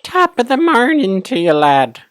Top of the morning to you, lad.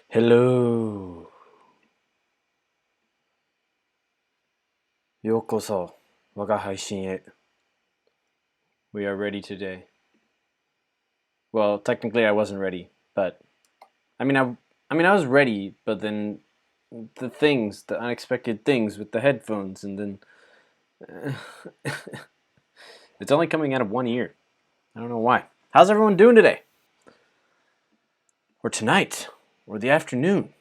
Hello. ようこそ我が配信へ We are ready today. Well, technically I wasn't ready, but I mean I was ready, but then the unexpected things with the headphones, and then it's only coming out of one ear. I don't know why. How's everyone doing today? Or tonight? Or the afternoon?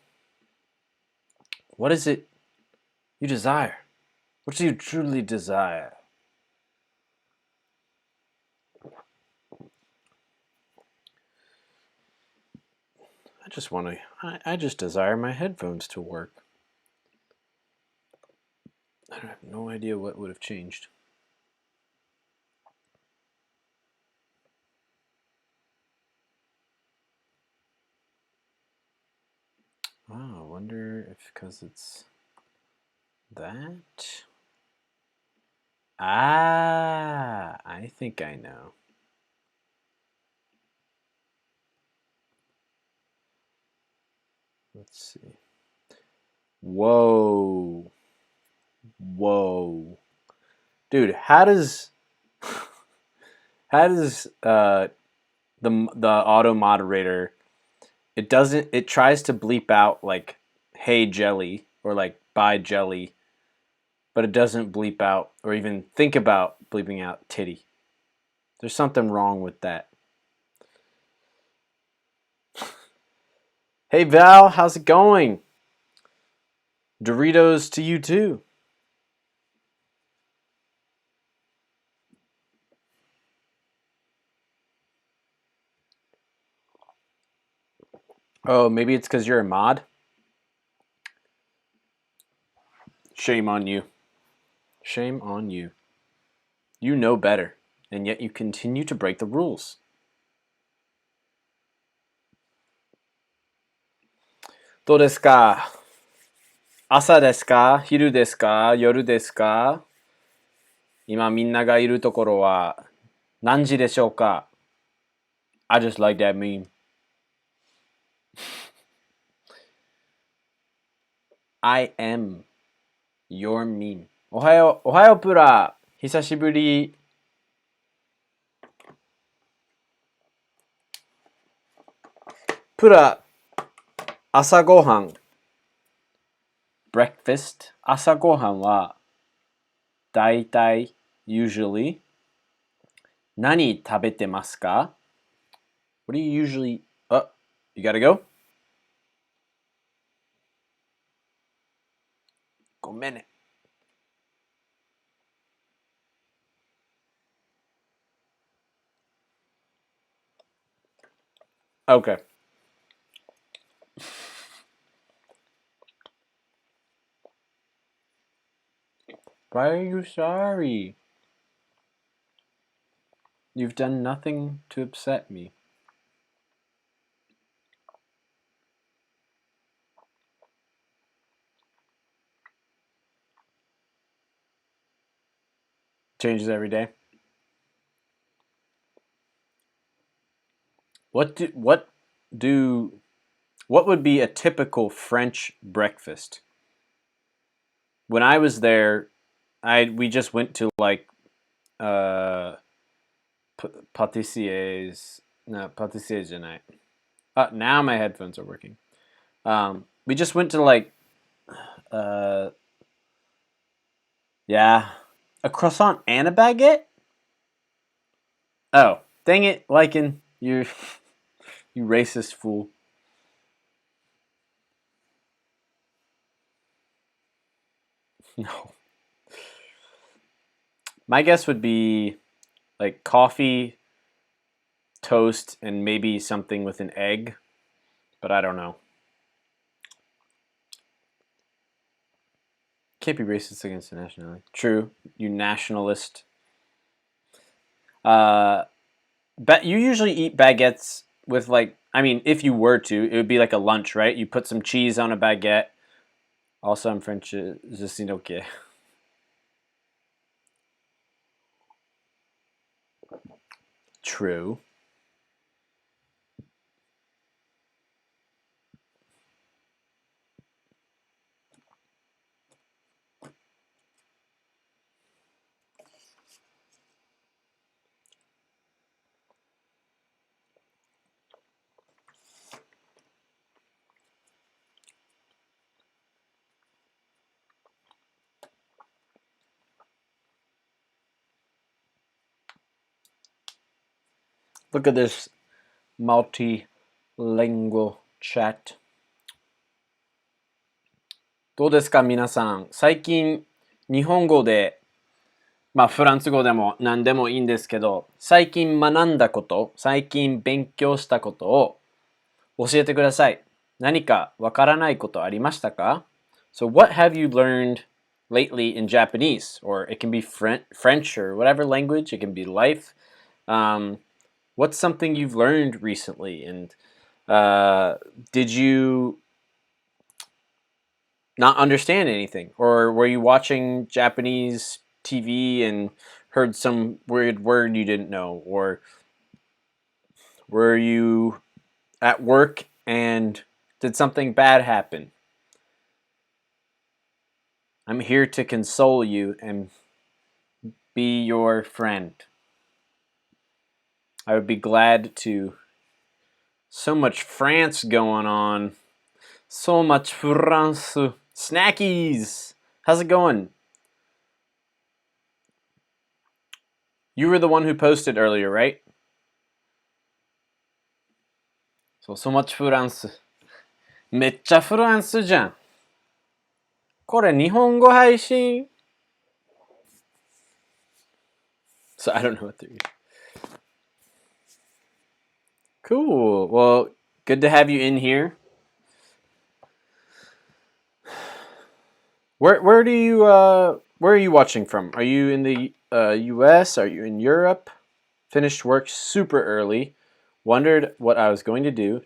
What is it you desire? What do you truly desire? I just desire my headphones to work. I have no idea what would have changed. Oh, I wonder if because it's that. Ah, I think I know. Let's see. Whoa. Whoa. Dude, how does the auto moderator, it tries to bleep out like hey jelly or like bye jelly, but it doesn't bleep out or even think about bleeping out titty. There's something wrong with that. Hey Val, how's it going? Doritos to you too. Oh, maybe it's because you're a mod? Shame on you. Shame on you. You know better, and yet you continue to break the rules. どうですか？朝ですか？昼ですか？夜ですか？今みんながいるところは何時でしょうか？ I just like that meme. I am your meme. おはよう、おはようプラ。久しぶり。プラ、朝ごはん。breakfast。朝ごはんはだいたい usually 何食べてますか？ What do you usually... Oh, you gotta go? ごめんね。Okay. Why are you sorry? You've done nothing to upset me. Changes every day. What would be a typical French breakfast? When I was there, we just went to like uh pâtissiers. No, pâtissiers tonight. Now my headphones are working. We just went to like uh yeah, a croissant and a baguette. Oh, dang it, Lycan, you you racist fool. No. My guess would be like coffee, toast, and maybe something with an egg, but I don't know. Can't be racist against the nationality. True, you nationalist. But you usually eat baguettes with like, I mean, if you were to, it would be like a lunch, right? You put some cheese on a baguette. Also, I'm French. Je suis okay. True. Look at this multilingual chat. どうですか皆さん。最近日本語で、フランス語でも何でもいいんですけど、最近学んだこと、最近勉強したことを教えてください。何かわからないことありましたか？ So what have you learned lately in Japanese? Or it can be French or whatever language. It can be life. What's something you've learned recently? And did you not understand anything? Or were you watching Japanese TV and heard some weird word you didn't know? Or were you at work and did something bad happen? I'm here to console you and be your friend. I would be glad to. So much France going on. So much France. Snackies! How's it going? You were the one who posted earlier, right? So much France. めっちゃフランスじゃん。これ日本語配信 So I don't know what they're doing. Cool. Well, good to have you in here. Where do you where are you watching from? Are you in the US? Are you in Europe? Finished work super early. Wondered what I was going to do.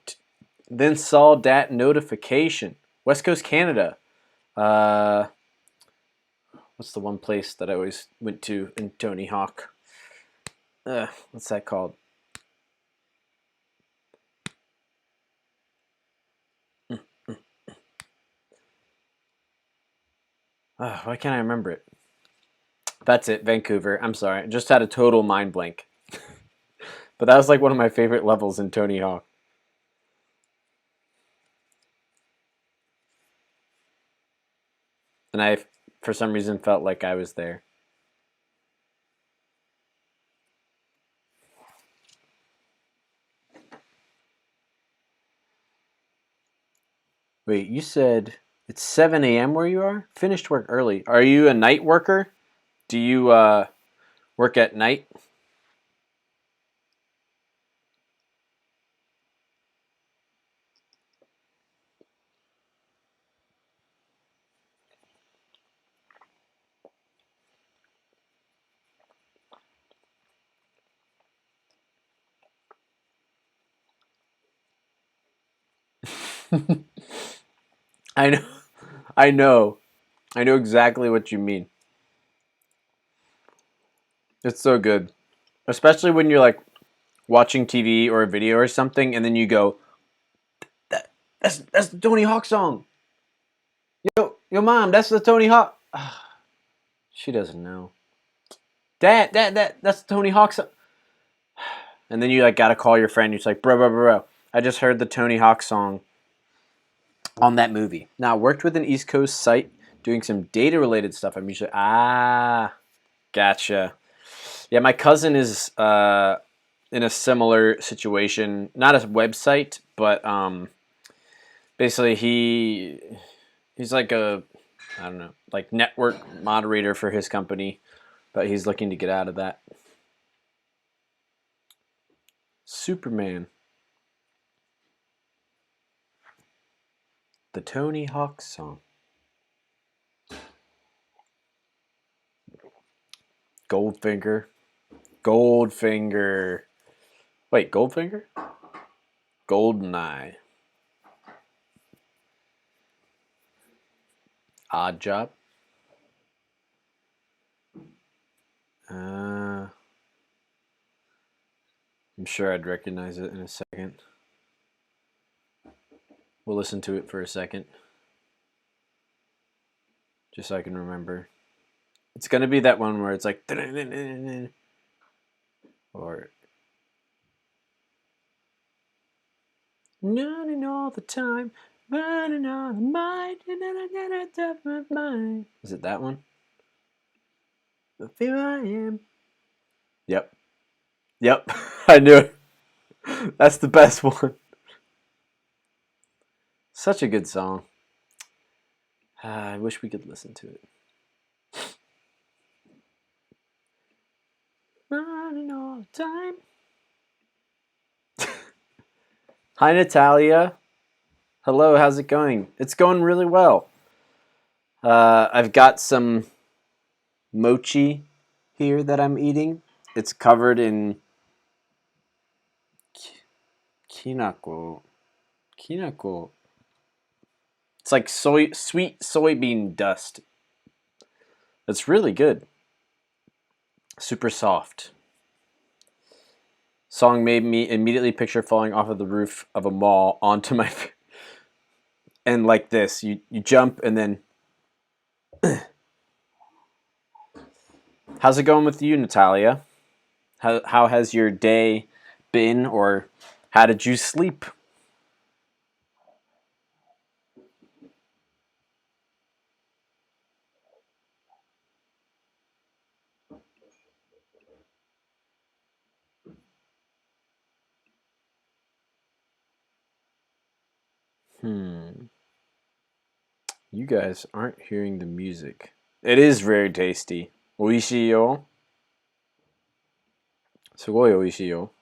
Then saw that notification. West Coast Canada. What's the one place that I always went to in Tony Hawk? What's that called? Why can't I remember it? That's it, Vancouver. I'm sorry. I just had a total mind blank. But that was like one of my favorite levels in Tony Hawk. And I, for some reason, felt like I was there. Wait, you said it's 7 a.m. where you are? Finished work early. Are you a night worker? Do you work at night? I know. I know. I know exactly what you mean. It's so good. Especially when you're like watching TV or a video or something and then you go, that's the Tony Hawk song. Yo mom, that's the Tony Hawk. She doesn't know. Dad, that's the Tony Hawk song. And then you like gotta call your friend. You're just like, bro. I just heard the Tony Hawk song on that movie. Now I worked with an East Coast site doing some data related stuff. I'm usually gotcha. Yeah, my cousin is in a similar situation. Not a website, but basically he's like a I don't know, like network moderator for his company, but he's looking to get out of that. Superman. The Tony Hawk song. Goldfinger. Goldfinger. Wait, Goldfinger? Goldeneye. Odd Job. I'm sure I'd recognize it in a second. We'll listen to it for a second. Just so I can remember. It's gonna be that one where it's like or running all the time, running all the mind, and then I gotta tap my mind. Is it that one? But here I am. Yep. I knew it. That's the best one. Such a good song. I wish we could listen to it. Running all the time. Hi, Natalia. Hello, how's it going? It's going really well. I've got some mochi here that I'm eating. It's covered in kinako. Kinako. It's like sweet soybean dust. It's really good. Super soft. Song made me immediately picture falling off of the roof of a mall onto my and like this. You jump and then how's it going with you, Natalia? How has your day been, or how did you sleep? Hmm. You guys aren't hearing the music. It is very tasty. 美味しいよ。すごい美味しいよ。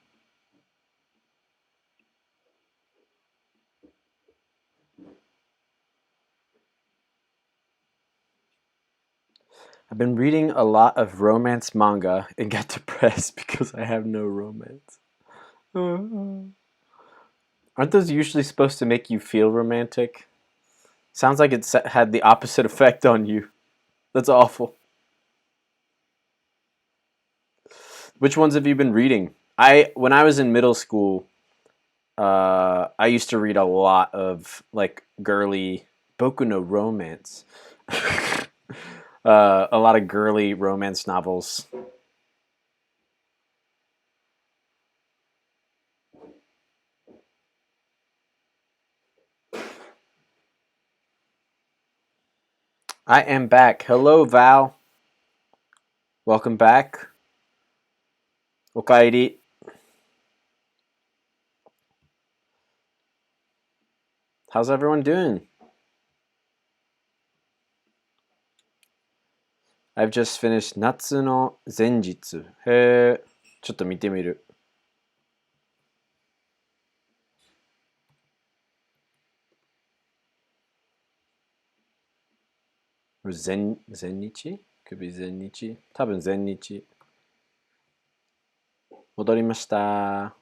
I've been reading a lot of romance manga and get depressed because I have no romance. Aren't those usually supposed to make you feel romantic? Sounds like it had the opposite effect on you. That's awful. Which ones have you been reading? When I was in middle school, I used to read a lot of like girly Boku no romance. A lot of girly romance novels. I am back. Hello, Val. Welcome back. Okairi. How's everyone doing? I've just finished 夏の前日。へえ。ちょっと見てみる。前日 Could be 前日多分前日。戻りました。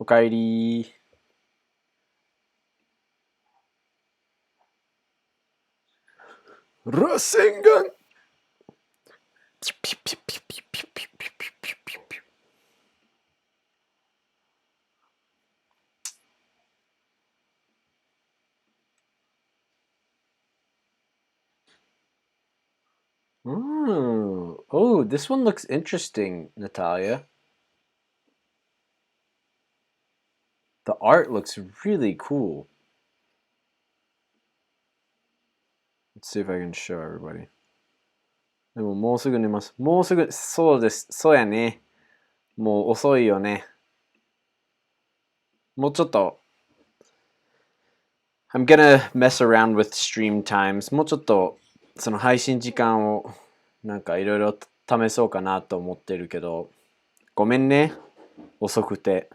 おかえり。螺旋丸 Oh, this one looks interesting, Natalia. The art looks really cool. Let's see if I can show everybody. でももうすぐ寝ます。もうすぐ、そうです。そうやね。もう遅いよね。もうちょっと。I'm gonna mess around with stream times. もうちょっと、その配信時間を、なんかいろいろ試そうかなと思ってるけど、ごめんね。遅くて。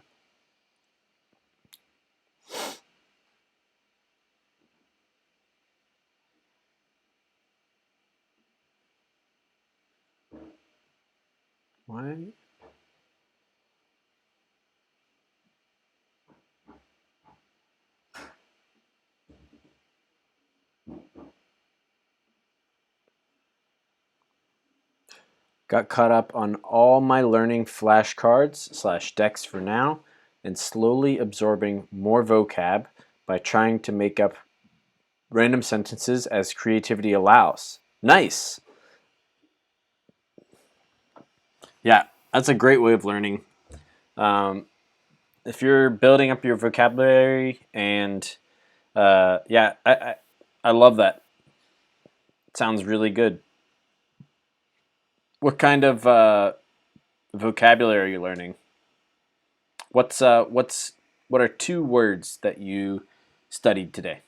What? Got caught up on all my learning flashcards / decks for now, and slowly absorbing more vocab by trying to make up random sentences as creativity allows. Nice. Yeah, that's a great way of learning. If you're building up your vocabulary and yeah, I love that. Sounds really good. What kind of vocabulary are you learning? what are 2 words that you studied today?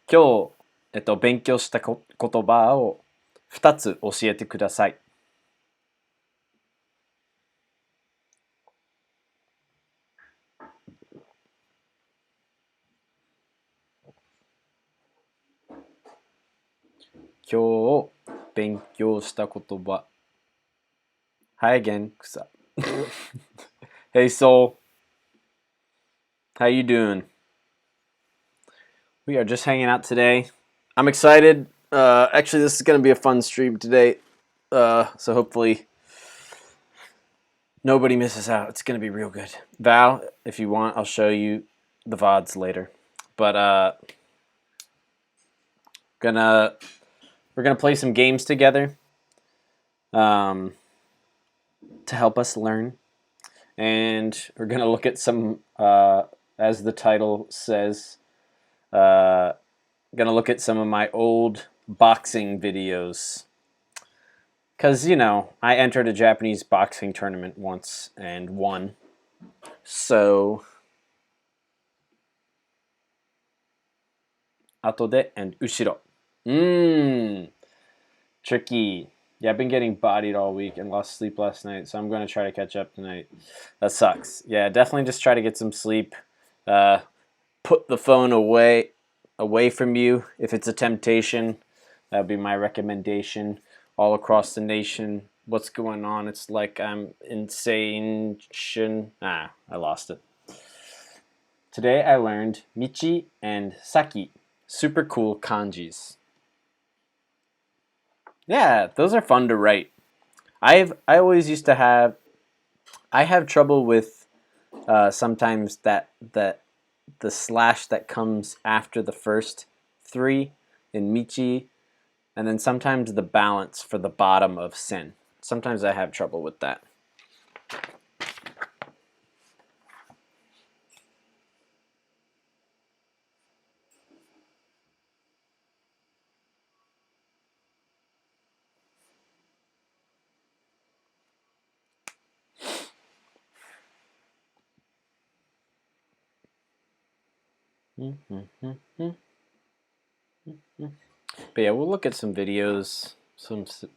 今日、勉強した言葉を2つ教えてください。今日勉強した言葉。Hi again, Kusa. Hey Soul, how you doing? We are just hanging out today. I'm excited. Actually, this is going to be a fun stream today. So hopefully nobody misses out. It's going to be real good. Val, if you want, I'll show you the VODs later. But we're gonna play some games together to help us learn, and we're gonna look at some, as the title says, gonna look at some of my old boxing videos. Because, I entered a Japanese boxing tournament once and won. So, atode and ushiro. Tricky. Yeah, I've been getting bodied all week and lost sleep last night, so I'm going to try to catch up tonight. That sucks. Yeah, definitely just try to get some sleep. Put the phone away from you if it's a temptation. That would be my recommendation. All across the nation, what's going on? It's like I'm insane. I lost it. Today I learned Michi and Saki. Super cool kanjis. Yeah, those are fun to write. I always used to have. I have trouble with sometimes that the slash that comes after the first 3 in Michi, and then sometimes the balance for the bottom of Sen. Sometimes I have trouble with that. But yeah, we'll look at some videos,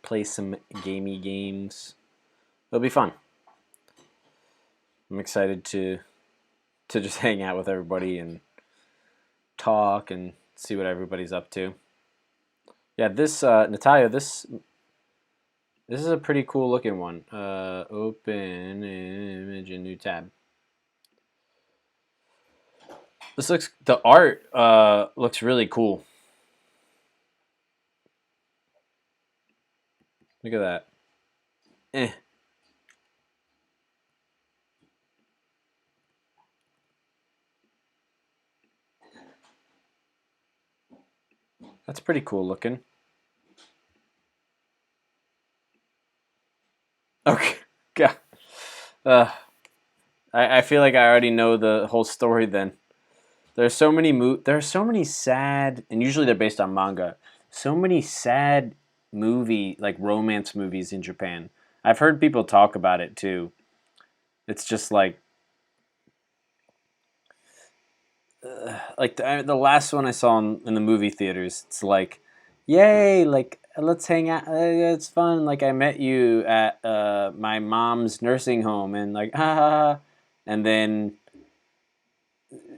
play some gamey games. It'll be fun. I'm excited to just hang out with everybody and talk and see what everybody's up to. Yeah, this Natalia, this is a pretty cool looking one. Open image, a new tab. The art looks really cool. Look at that. That's pretty cool looking. Okay. God. I feel like I already know the whole story then. There are so many sad, and usually they're based on manga. So many sad like romance movies in Japan. I've heard people talk about it too. It's just like the last one I saw in the movie theaters. It's like, yay! Like, let's hang out. It's fun. Like, I met you at my mom's nursing home, and like, ah, and then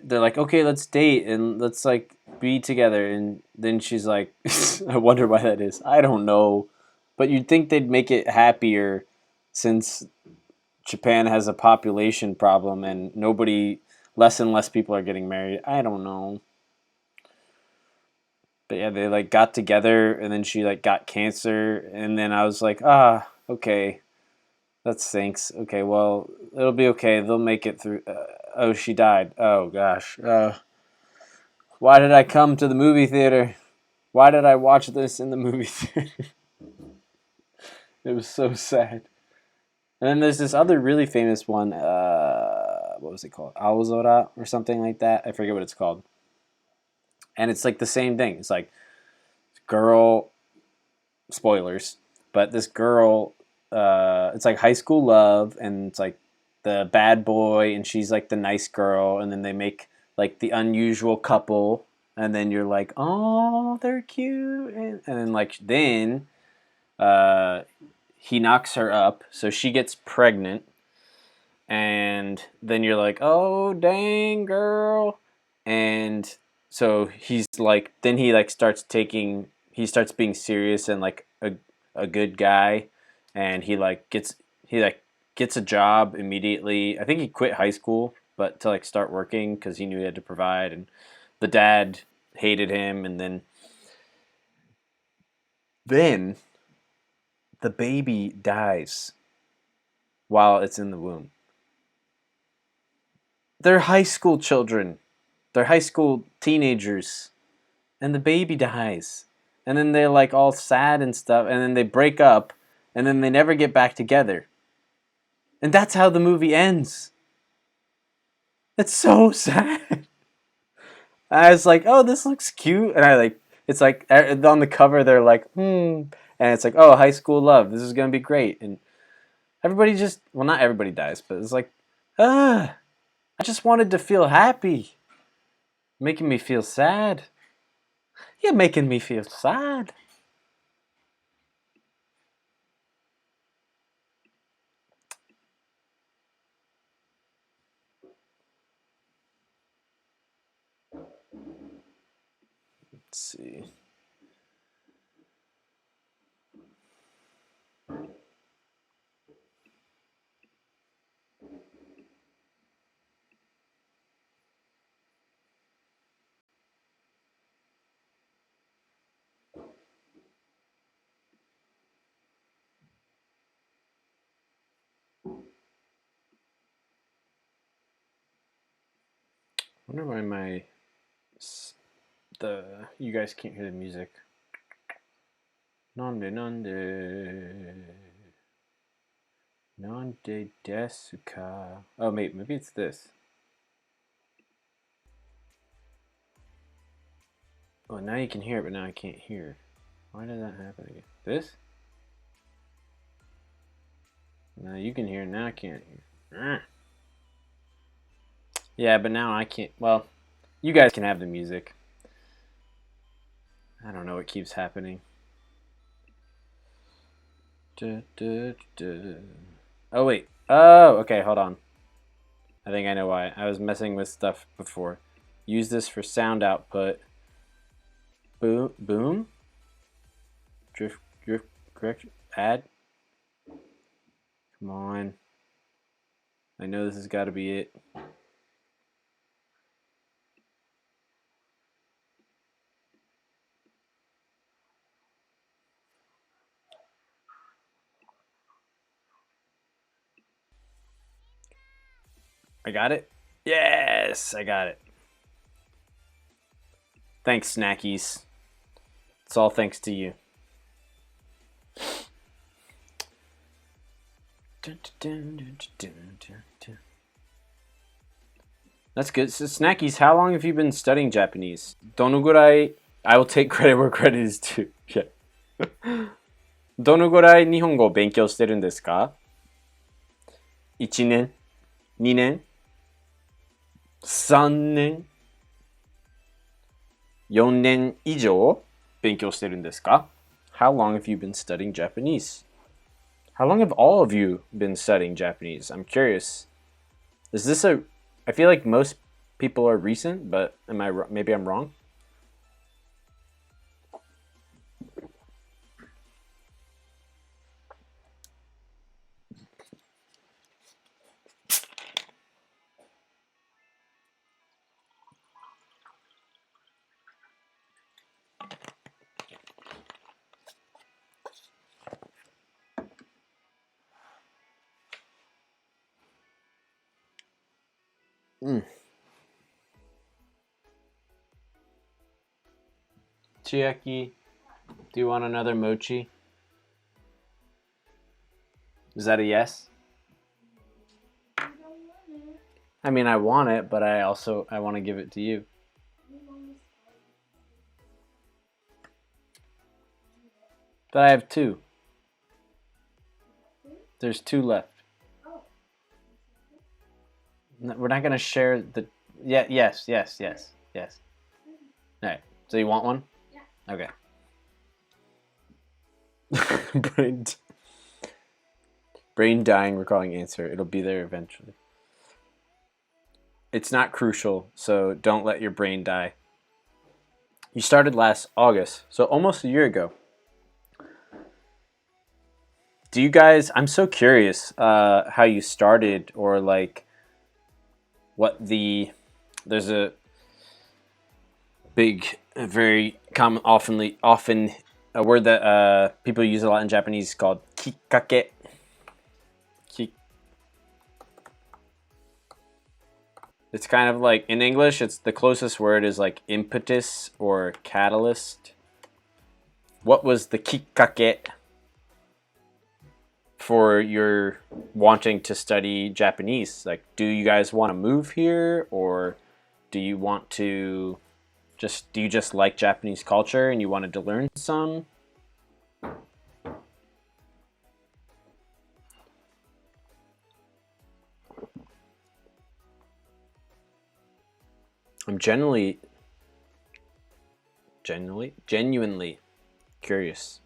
they're like, okay, let's date and let's like be together. And then she's like, I wonder why that is. I don't know, but you'd think they'd make it happier since Japan has a population problem and less and less people are getting married. I don't know. But yeah, they like got together and then she like got cancer and then I was like, okay, that stinks. Okay, well, it'll be okay. They'll make it through. Oh, she died. Oh gosh. Why did I come to the movie theater? Why did I watch this in the movie theater? It was so sad. And then there's this other really famous one. What was it called? Aozora or something like that. I forget what it's called. And it's like the same thing. It's like girl, spoilers, but this girl, it's like high school love, and it's like the bad boy and she's like the nice girl, and then they make like the unusual couple, and then you're like, oh, they're cute, and then like uh, he knocks her up, so she gets pregnant, and then you're like, oh dang girl, and so he's like, then he like he starts being serious and like a good guy, and he like gets a job immediately. I think he quit high school, but to like start working because he knew he had to provide, and the dad hated him, and then the baby dies while it's in the womb. They're high school children. They're high school teenagers, and the baby dies. And then they're like all sad and stuff, and then they break up, and then they never get back together. And that's how the movie ends. It's so sad. I was like, oh, this looks cute, and I like, it's like on the cover they're like, and it's like, oh, high school love. This is gonna be great, and everybody just, well, not everybody dies, but it's like, I just wanted to feel happy, making me feel sad. You're making me feel sad. Let's see. I wonder why the you guys can't hear the music. Nande nande nande desu ka. Oh wait, maybe it's this. Oh, now you can hear it, but now I can't hear. Why did that happen again? This? Now you can hear, now I can't hear. Yeah, but now I can't. Well, you guys can have the music. I don't know what keeps happening. Oh, wait. Oh, okay, hold on. I think I know why. I was messing with stuff before. Use this for sound output. Boom, boom. Drift, correction. Add. Come on. I know this has got to be it. I got it? Yes, I got it. Thanks, Snackies. It's all thanks to you. That's good. So, Snackies, how long have you been studying Japanese? どのぐらい I will take credit where credit is due. Yeah. どのぐらい日本語を勉強してるんですか ?1 年 ?2 年 ?3 年 ?4 年以上勉強してるんですか How long have you been studying Japanese? How long have all of you been studying Japanese? I'm curious. Is this I feel like most people are recent, but maybe I'm wrong? Chiaki, do you want another mochi? Is that a yes? I mean, I want it, but I want to give it to you. But I have 2. There's 2 left. We're not gonna share the. Yeah. Yes. Yes. Yes. Yes. All right. So you want one? Yeah. Okay. Brain dying, recalling answer. It'll be there eventually. It's not crucial, so don't let your brain die. You started last August, so almost a year ago. Do you guys? I'm so curious how you started, or like what the. There's a big, very common, often a word that people use a lot in Japanese called kikkake. It's kind of like in English, it's the closest word is like impetus or catalyst. What was the kikkake for your wanting to study Japanese? Like, do you guys want to move here, or do you want to do you just like Japanese culture and you wanted to learn some? I'm genuinely curious.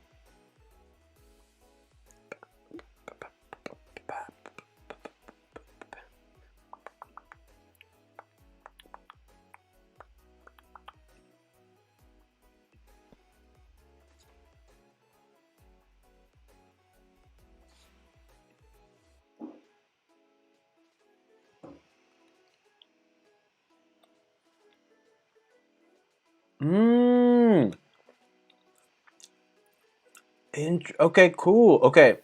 Mmm. Okay, cool. Okay.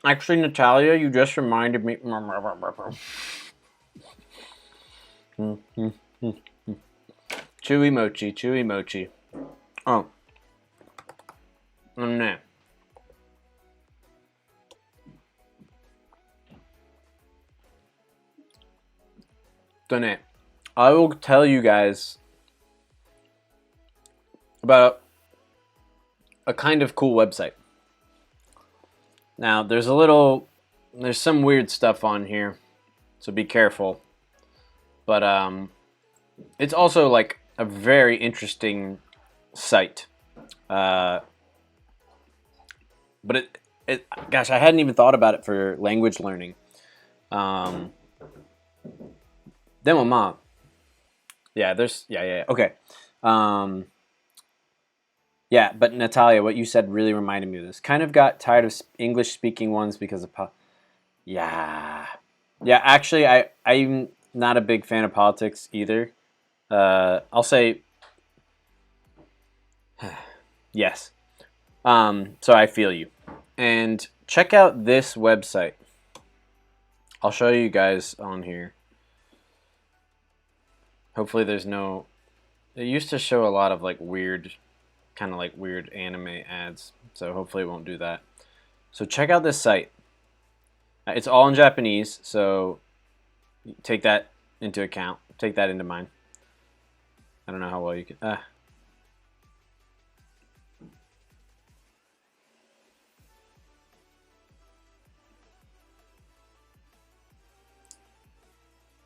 Actually, Natalia, you just reminded me. Chewy mochi, chewy mochi. Oh. No. I will tell you guys about a kind of cool website. Now, there's some weird stuff on here, so be careful. But it's also like a very interesting site. But gosh, I hadn't even thought about it for language learning. でもまあ yeah, okay. Yeah, but Natalia, what you said really reminded me of this. Kind of got tired of English speaking ones because of yeah. Actually, I'm not a big fan of politics either. I'll say yes. So I feel you. And check out this website. I'll show you guys on here. Hopefully there's no. It used to show a lot of like weird anime ads. So hopefully it won't do that. So check out this site. It's all in Japanese, so take that into account. Take that into mind. I don't know how well you can.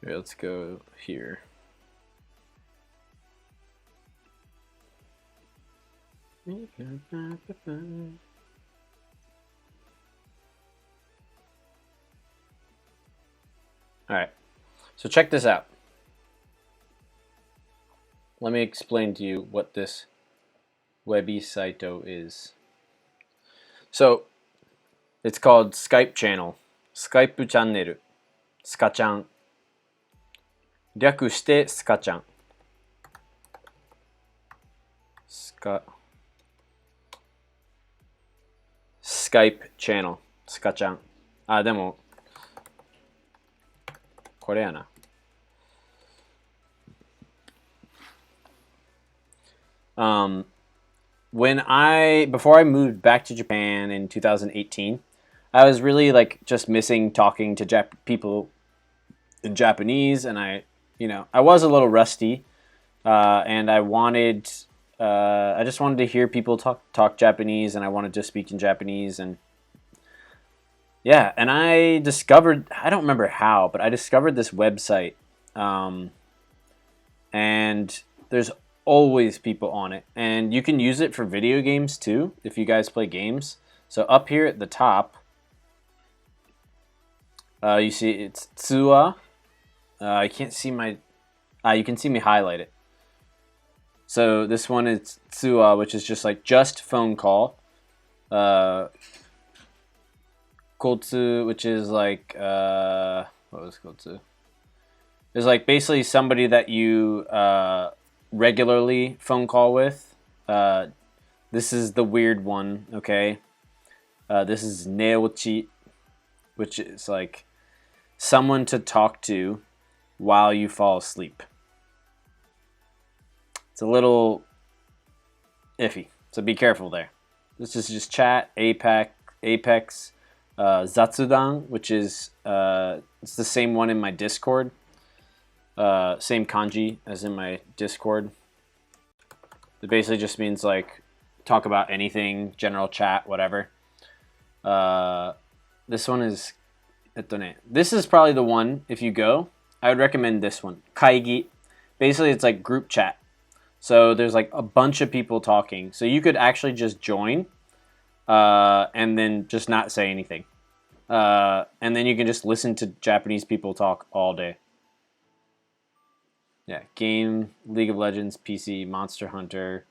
Here, let's go here. All right, so check this out. Let me explain to you what this website is. So it's called Skype channel. Skype channel. スカちゃん。略してスカちゃん。Skype channel スカちゃん。あ、でもこれやな。Before I moved back to Japan in 2018, I was really like just missing talking to people in Japanese, and I was a little rusty, and I just wanted to hear people talk Japanese, and I wanted to speak in Japanese, and Yeah, and I discovered, I don't remember how, but I discovered this website. And there's always people on it. And you can use it for video games too, if you guys play games. So up here at the top, you see it's Tsua. I can't see my, you can see me highlight it. So this one is Tsua, which is just like just phone call. Kotsu, which is like, what was Kotsu? It's like basically somebody that you regularly phone call with. This is the weird one, okay? This is neochi, which is like someone to talk to while you fall asleep. It's a little iffy, so be careful there. This is just chat, Apex, Zatsudan, which is it's the same one in my Discord. Same kanji as in my Discord. It basically just means like talk about anything, general chat, whatever. This one is, this is probably the one, if you go, I would recommend this one. Kaigi. Basically, it's like group chat. So there's like a bunch of people talking. So you could actually just join and then just not say anything. And then you can just listen to Japanese people talk all day. Yeah, game, League of Legends, PC, Monster Hunter.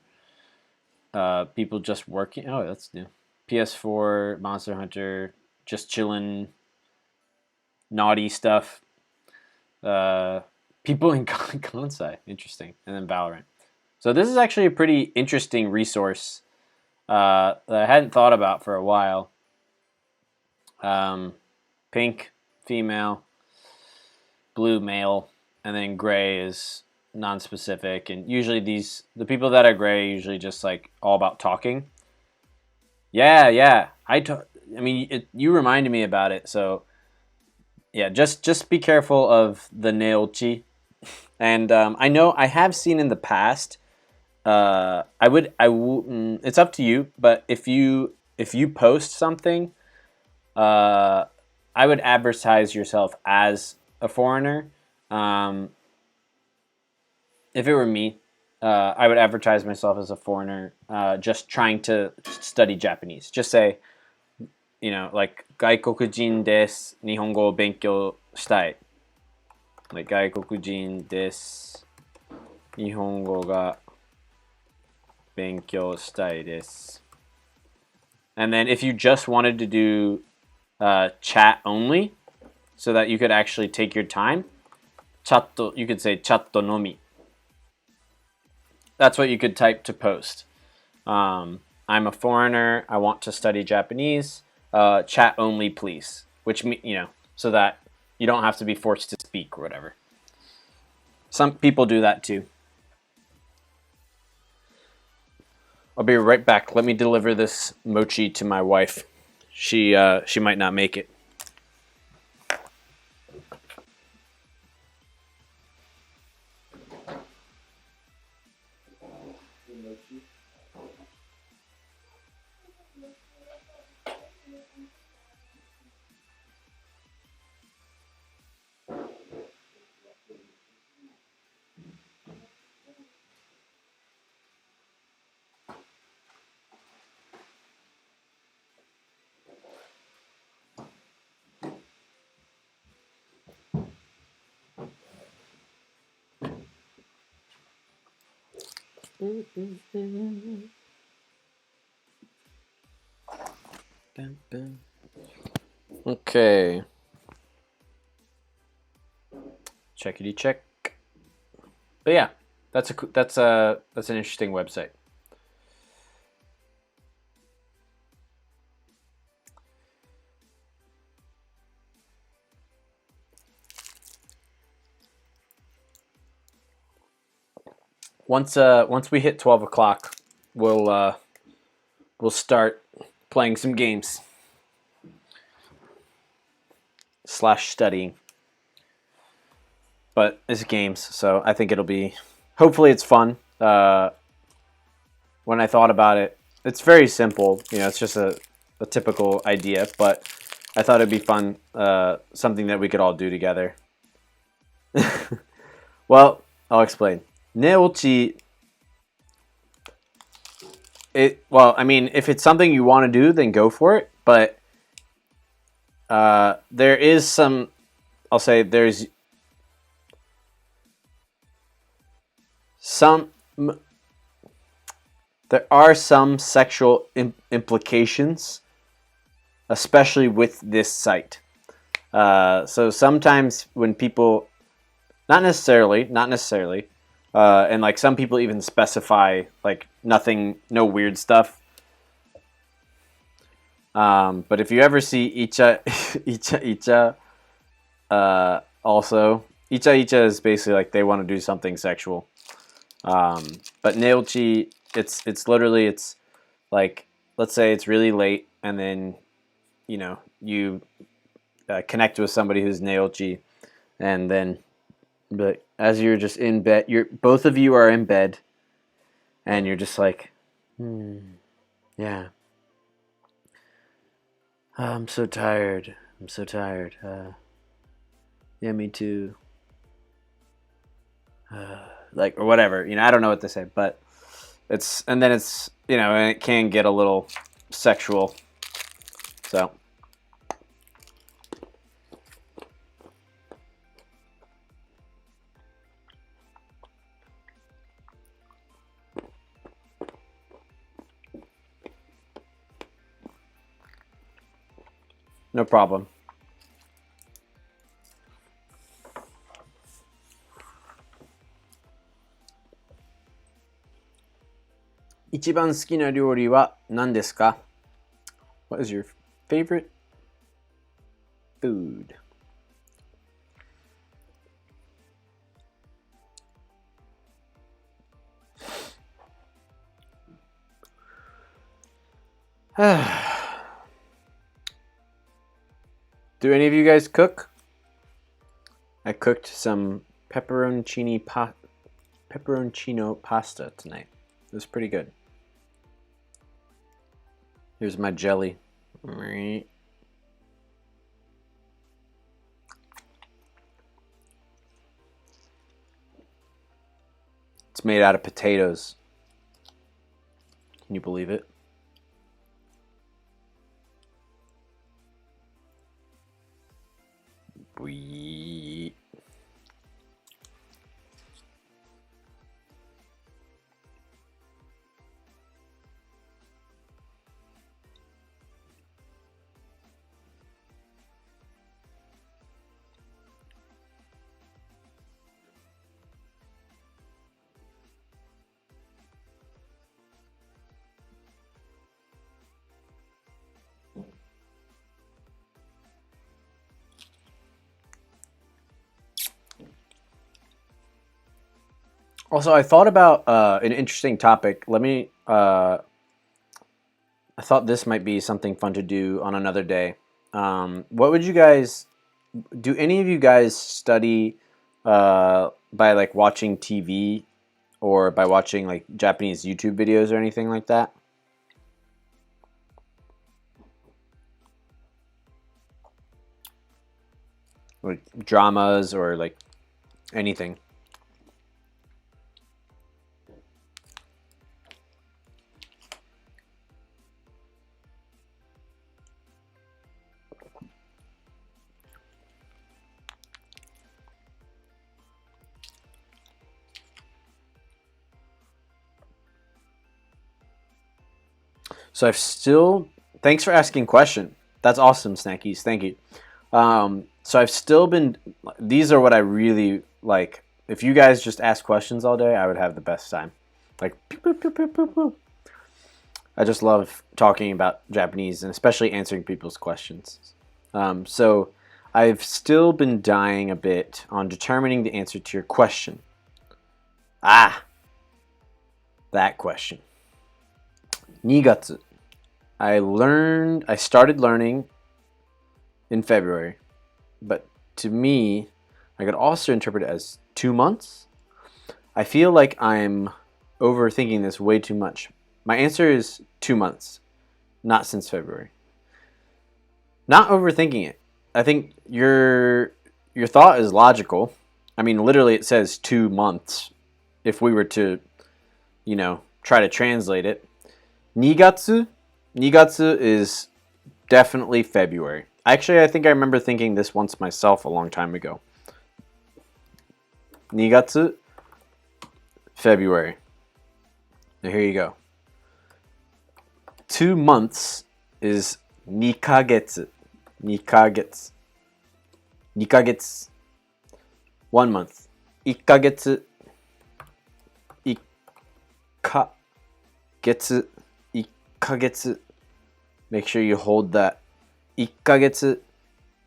People just working. Oh, that's new. PS4, Monster Hunter, just chilling, naughty stuff. People in Kansai, interesting, and then Valorant. So this is actually a pretty interesting resource that I hadn't thought about for a while. Pink, female, blue, male, and then gray is non-specific. And usually the people that are gray are usually just like all about talking. Yeah. I mean, you reminded me about it, so yeah, just be careful of the neochi. And I know I have seen in the past. It's up to you, but if you post something, I would advertise yourself as a foreigner. If it were me, I would advertise myself as a foreigner, just trying to study Japanese. Just say, like 外国人です。日本語を勉強したい。Like 外国人です。日本語が勉強したいです。And then if you just wanted to do chat only, so that you could actually take your time, you could say チャットのみ. That's what you could type to post. I'm a foreigner. I want to study Japanese. Chat only, please. Which, so that you don't have to be forced to speak or whatever. Some people do that too. I'll be right back. Let me deliver this mochi to my wife. She might not make it. Okay. Checkity check. But yeah, that's an interesting website. Once we hit 12 o'clock, we'll start playing some games / studying. But it's games, so I think it'll be. Hopefully, it's fun. When I thought about it, it's very simple. It's just a typical idea, but I thought it'd be fun, something that we could all do together. Well, I'll explain. Neochi, well, I mean, if it's something you want to do, then go for it. But there is some, I'll say there's some, there are some sexual implications, especially with this site. So sometimes when people, not necessarily, and like some people even specify like nothing, no weird stuff. But if you ever see Icha, Icha, also Icha is basically like they want to do something sexual. But Neochi, it's literally it's like, let's say it's really late and then you connect with somebody who's Neochi, and then but as you're just in bed, both of you are in bed, and you're just like, yeah, I'm so tired. I'm so tired. Yeah, me too. Like, or whatever. I don't know what to say, but and then it's, and it can get a little sexual. So. No problem. Ichiban suki na ryori wa nan desu ka? What is your favorite food? Do any of you guys cook? I cooked some pepperoncino pasta tonight. It was pretty good. Here's my jelly. It's made out of potatoes. Can you believe it? Wee. Also, I thought about an interesting topic. I thought this might be something fun to do on another day. What would you guys do? Any of you guys study by like watching TV or by watching like Japanese YouTube videos or anything like that? Or dramas or like anything? So thanks for asking question. That's awesome, Snackies. Thank you. So I've still been, these are what I really like. If you guys just ask questions all day, I would have the best time. Like, pew, pew, pew, pew, pew, pew. I just love talking about Japanese and especially answering people's questions. So I've still been dying a bit on determining the answer to your question. That question. 2月. I started learning in February, but to me, I could also interpret it as 2 months. I feel like I'm overthinking this way too much. My answer is 2 months, not since February. Not overthinking it. I think your thought is logical. I mean, literally, it says 2 months. If we were to, try to translate it, nigatsu, nigatsu is definitely February. Actually, I think I remember thinking this once myself a long time ago. Nigatsu, February. Now here you go. 2 months is nikagetsu. Nikagetsu. Nikagetsu. 1 month. Ikkagetsu. Ikkagetsu. Ikkagetsu. Make sure you hold that. 1ヶ月,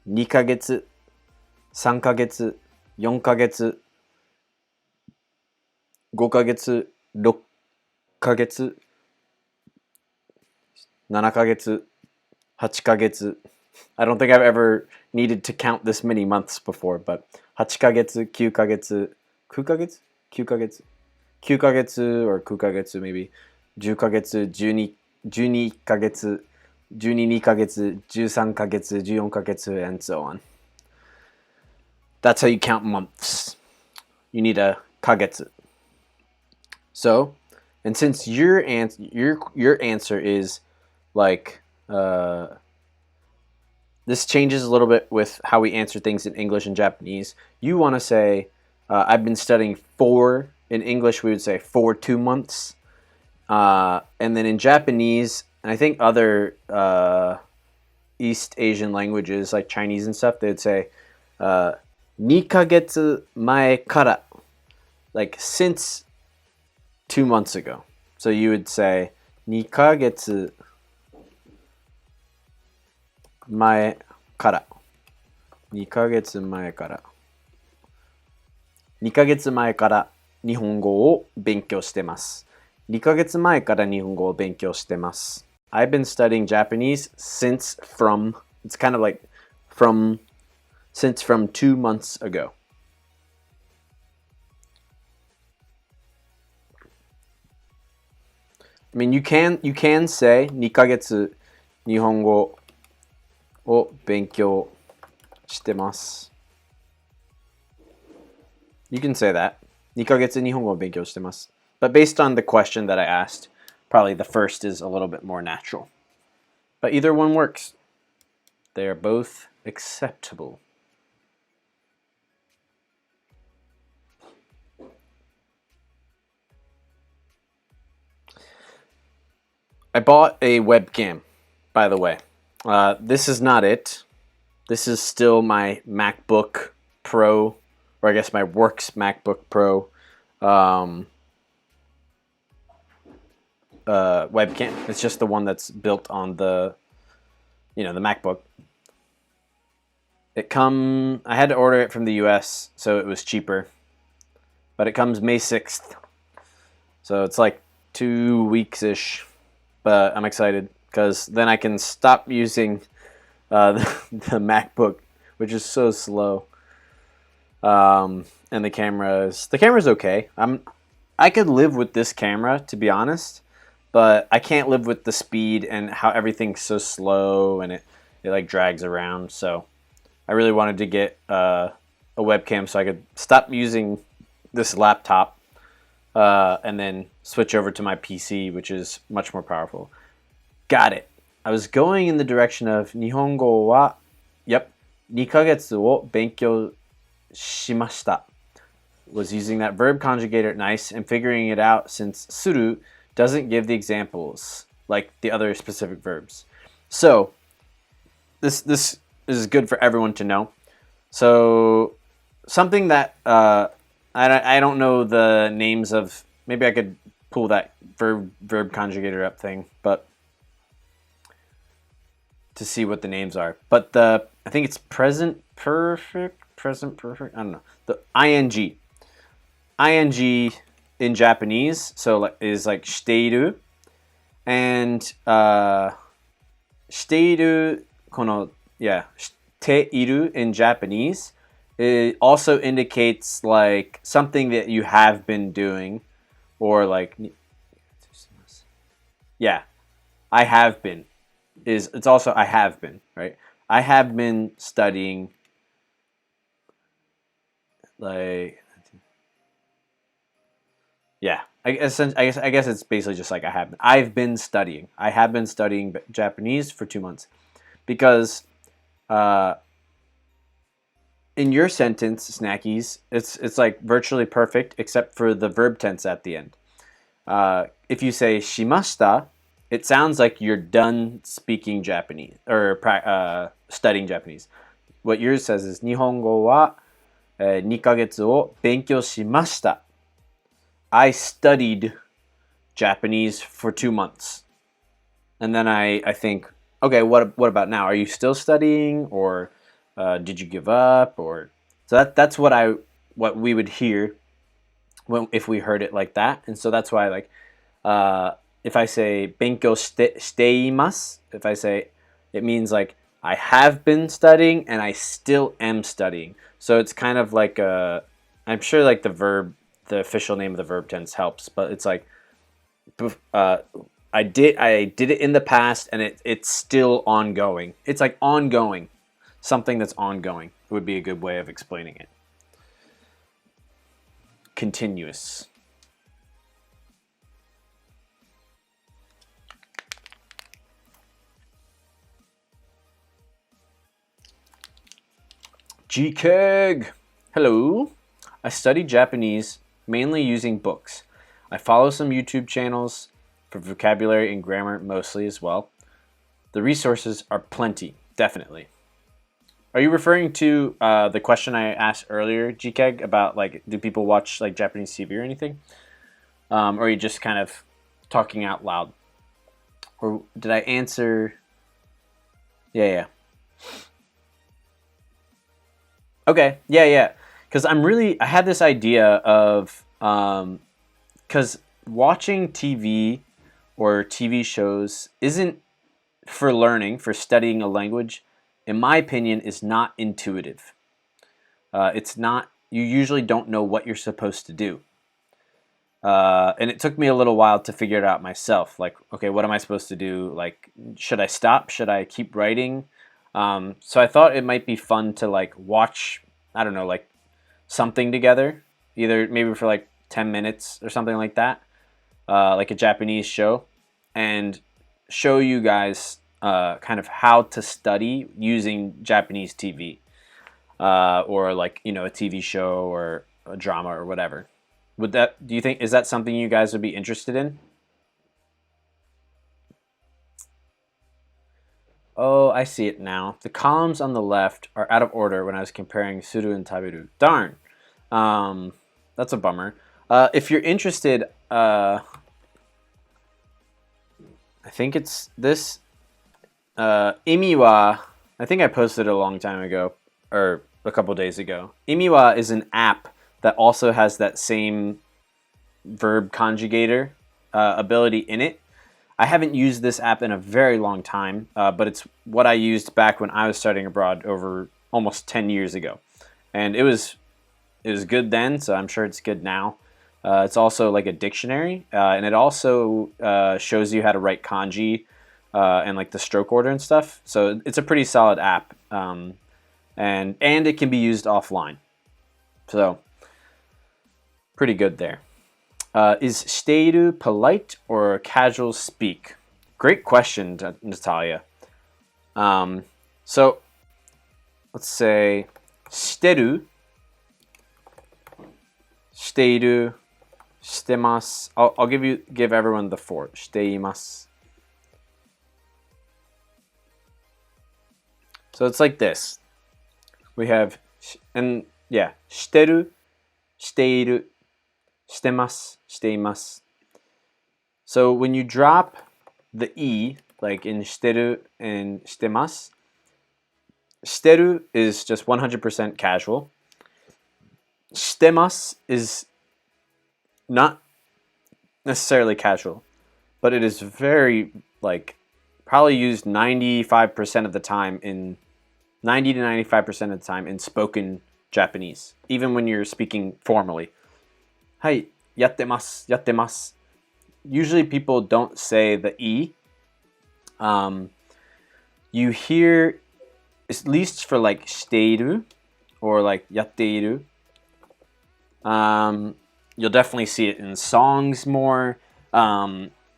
2ヶ月, 3ヶ月, 4ヶ月, 5ヶ月, 6ヶ月, 7ヶ月, 8ヶ月. I don't think I've ever needed to count this many months before, but 8ヶ月, 9ヶ月, 9ヶ月? 9ヶ月? 9ヶ月 or 9ヶ月 maybe. 10ヶ月, 12ヶ月, 12ヶ月, 13ヶ月, 14ヶ月, and so on. That's how you count months. You need a kagetsu. So, and since your answer is like this changes a little bit with how we answer things in English and Japanese. You want to say, I've been studying for. In English, we would say for 2 months. And then in Japanese, and I think other East Asian languages like Chinese and stuff, they'd say 2ヶ月前から, like since 2 months ago. So you would say 2ヶ月前から2ヶ月前から2ヶ月前から日本語を勉強してます。2ヶ月前から日本語を勉強してます。I've been studying Japanese since from, it's kind of like since from 2 months ago. I mean, you can say 2ヶ月日本語を勉強してます。You can say that. 2ヶ月日本語を勉強してます。But based on the question that I asked, probably the first is a little bit more natural. But either one works. They are both acceptable. I bought a webcam, by the way. This is not it. This is still my MacBook Pro, or I guess my works MacBook Pro webcam. It's just the one that's built on the MacBook. I had to order it from the US, so it was cheaper. But it comes May 6th. So it's like 2 weeks-ish. But I'm excited because then I can stop using the MacBook, which is so slow. And the camera's okay. I could live with this camera, to be honest, but I can't live with the speed and how everything's so slow and it like drags around. So I really wanted to get a webcam so I could stop using this laptop and then switch over to my PC, which is much more powerful. Got it. I was going in the direction of 日本語は 2ヶ月を勉強しました was using that verb conjugator nice and figuring it out since suru doesn't give the examples like the other specific verbs. So this is good for everyone to know. So something that I don't know the names of. Maybe I could pull that verb conjugator up thing, but to see what the names are. But I think it's present perfect. I don't know. The ing in Japanese, so is like している and しているこのしている in Japanese. It also indicates like something that you have been doing, or like, I have been. It's also I have been, right? I have been studying, like, yeah. I guess it's basically just like I've been studying. I have been studying Japanese for 2 months because uh, in your sentence, Snackies, it's like virtually perfect except for the verb tense at the end. If you say shimashita, it sounds like you're done speaking Japanese or studying Japanese. What yours says is Nihongo wa 2ヶ月を勉強しました. I studied Japanese for 2 months. And then I think, okay, what about now? Are you still studying, or did you give up? Or so that's what we would hear if we heard it like that. And so that's why, like, if I say 勉強しています, if I say, it means like I have been studying and I still am studying. So it's kind of like I'm sure like the official name of the verb tense helps, but it's like I did it in the past and it's still ongoing. It's like ongoing. Something that's ongoing would be a good way of explaining it. Continuous. G-Keg! Hello! I study Japanese mainly using books. I follow some YouTube channels for vocabulary and grammar mostly as well. The resources are plenty, definitely. Are you referring to the question I asked earlier, G-Keg, about like, do people watch like Japanese TV or anything? Or are you just kind of talking out loud? Or did I answer? Yeah. Okay, yeah. Because I had this idea of, because watching TV or TV shows isn't for learning, for studying a language, in my opinion, is not intuitive. It's not, you usually don't know what you're supposed to do. And it took me a little while to figure it out myself. Like, okay, what am I supposed to do? Like, should I stop? Should I keep writing? So I thought it might be fun to like watch, I don't know, like something together, either maybe for like 10 minutes or something like that, like a Japanese show, and show you guys kind of how to study using Japanese TV, or like, you know, a TV show or a drama or whatever. Do you think, is that something you guys would be interested in? Oh, I see it now. The columns on the left are out of order when I was comparing suru and taberu. Darn. That's a bummer. If you're interested, I think it's this. Imiwa, I think I posted it a long time ago, or a couple days ago. Imiwa is an app that also has that same verb conjugator ability in it. I haven't used this app in a very long time, but it's what I used back when I was studying abroad over almost 10 years ago. And it was good then, so I'm sure it's good now. It's also like a dictionary, and it also shows you how to write kanji and like the stroke order and stuff. So it's a pretty solid app, and it can be used offline. So pretty good there. Is している polite or casual speak? Great question, Natalia. So let's say してる, している, してます. I'll give everyone the four. しています. So it's like this. We have, and yeah, してる, している, してます, しています. So when you drop the E, like in してる and してます, してる is just 100% casual. してます is not necessarily casual, but it is very, like, probably used 95% of the time in 90 to 95% of the time in spoken Japanese, even when you're speaking formally. はい、やってます、やってます. Usually people don't say the E. You hear at least for like している or like やっている, you'll definitely see it in songs more.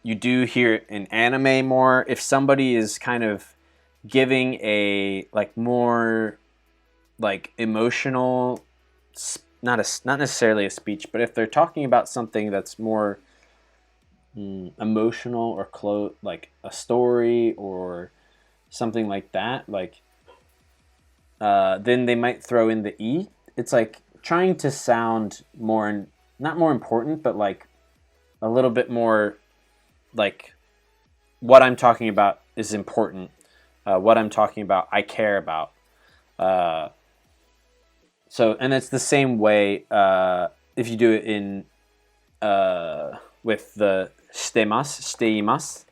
You do hear it in anime more. If somebody is kind of giving a like more like emotional, not necessarily a speech, but if they're talking about something that's more emotional or like a story or something like that, like then they might throw in the e. It's like trying to sound more, not more important, but like a little bit more like what I'm talking about is important. What I'm talking about, I care about. So, and it's the same way if you do it in with the steimasu,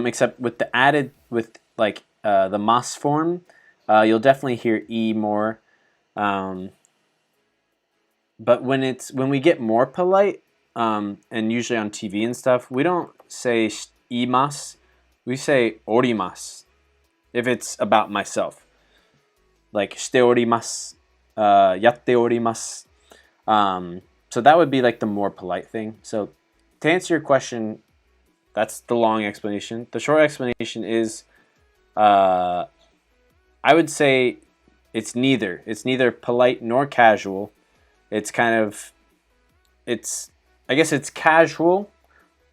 except with the added with like the mas form, you'll definitely hear e more. But when we get more polite, and usually on TV and stuff, we don't say imas, we say orimas if it's about myself. Like shite orimasu, yatte orimasu. So that would be like the more polite thing. So to answer your question, that's the long explanation. The short explanation is, I would say it's neither. It's neither polite nor casual. It's kind of, I guess it's casual,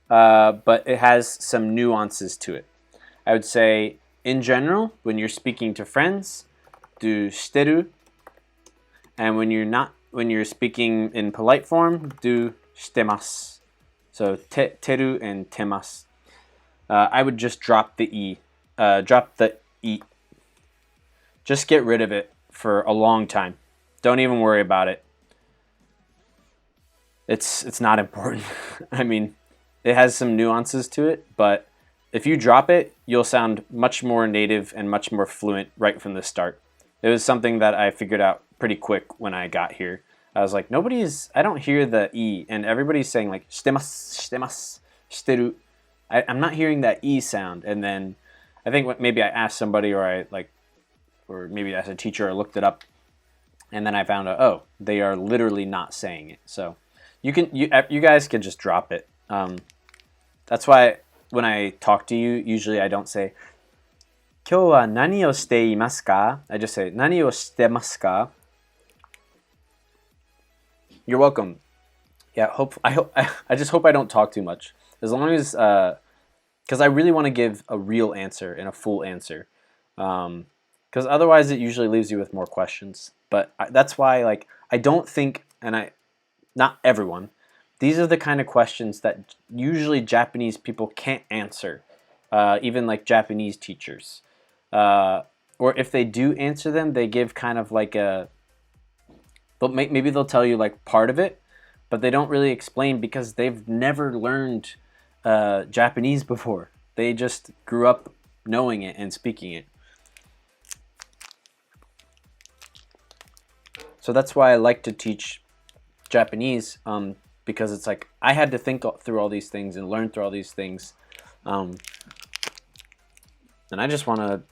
but it has some nuances to it. I would say, in general, when you're speaking to friends, do shiteru, and when you're speaking in polite form, do shitemasu. So teru and temasu. I would just drop the e. Drop the e. Just get rid of it for a long time. Don't even worry about it. It's not important. I mean, it has some nuances to it, but if you drop it, you'll sound much more native and much more fluent right from the start. It was something that I figured out pretty quick when I got here. I was like, I don't hear the E, and everybody's saying like, shitemasu, shitemasu, shiteru. I'm not hearing that E sound. And then I think maybe I asked somebody or maybe as a teacher I looked it up, and then I found out, oh, they are literally not saying it. So you guys can just drop it. That's why when I talk to you, usually I don't say 今日は何をしていますか? I just say 何をしてますか? You're welcome. Yeah, I just hope I don't talk too much. As long as because I really want to give a real answer and a full answer. Because otherwise it usually leaves you with more questions. But that's why like I don't think, and not everyone, these are the kind of questions that usually Japanese people can't answer, even like Japanese teachers. Or if they do answer them, they give kind of like but maybe they'll tell you like part of it, but they don't really explain because they've never learned Japanese before. They just grew up knowing it and speaking it. So that's why I like to teach Japanese, because it's like I had to think through all these things and learn through all these things, and I just want to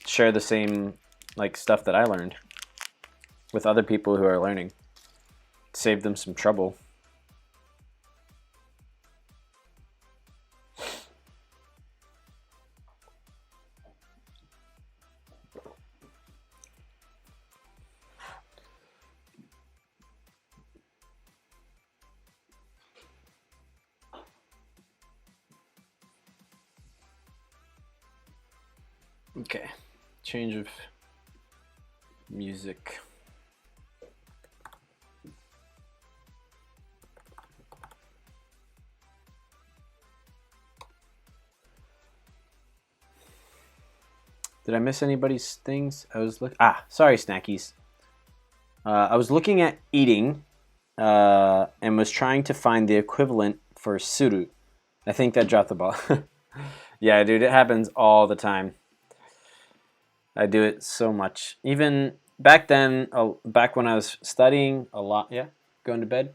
share the same like stuff that I learned with other people who are learning. Save them some trouble. Okay, change of music. Did I miss anybody's things? I was sorry, Snackies. I was looking at eating and was trying to find the equivalent for suru. I think that dropped the ball. Yeah, dude, it happens all the time. I do it so much. Even back then, back when I was studying a lot. Yeah, going to bed?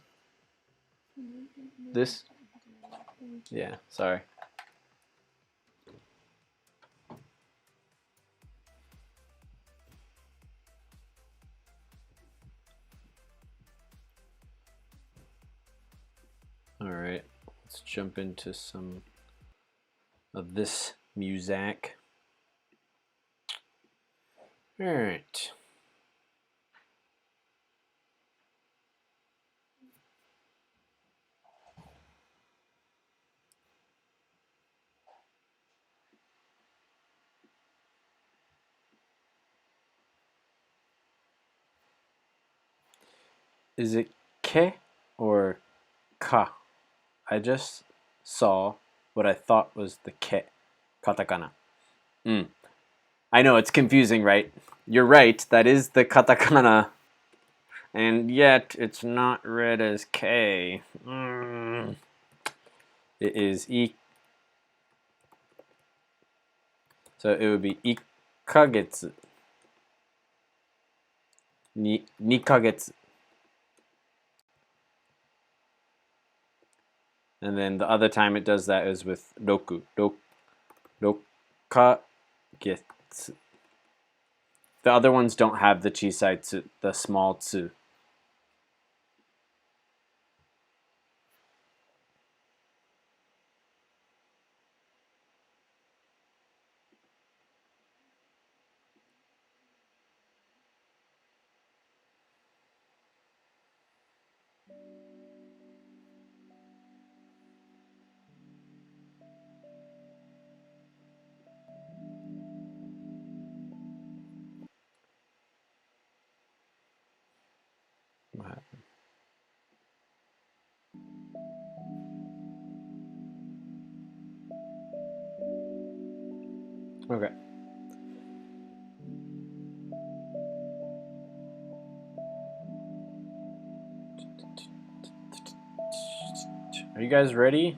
This? Yeah, sorry. All right, let's jump into some of this music. All right. Is it ke or ka? I just saw what I thought was the ke, katakana. I know it's confusing, right? You're right, that is the katakana, and yet it's not read as K. It is I. So it would be ikagetsu. Nikagetsu. And then the other time it does that is with roku. Rokagetsu. The other ones don't have the chisai tsu, the small tsu. What happened? Okay. Are you guys ready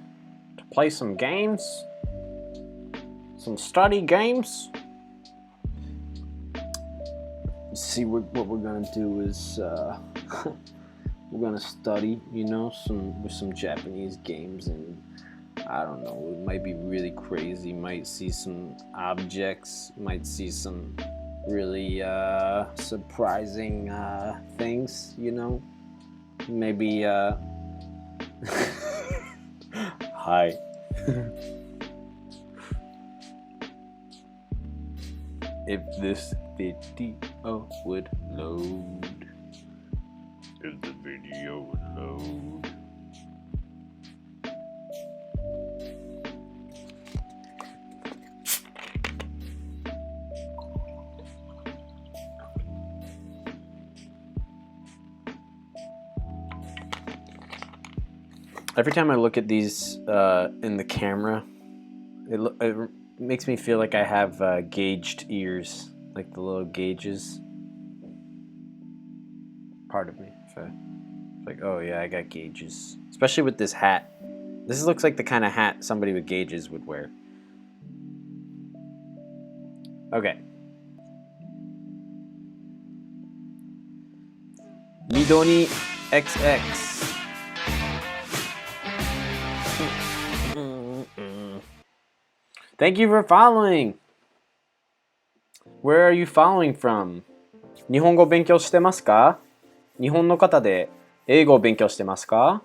to play some games? Some study games? See, what we're gonna do is we're gonna study, you know, some Japanese games, and I don't know, it might be really crazy. Might see some objects, might see some really surprising things, you know. Maybe hi. If this video would load. If the video would load. Every time I look at these in the camera, it makes me feel like I have gauged ears, like the little gauges. Part of me, like, oh yeah, I got gauges. Especially with this hat. This looks like the kind of hat somebody with gauges would wear. Okay. Midoni XX. Thank you for following. Where are you following from? 日本語勉強してますか？日本の方で英語を勉強してますか？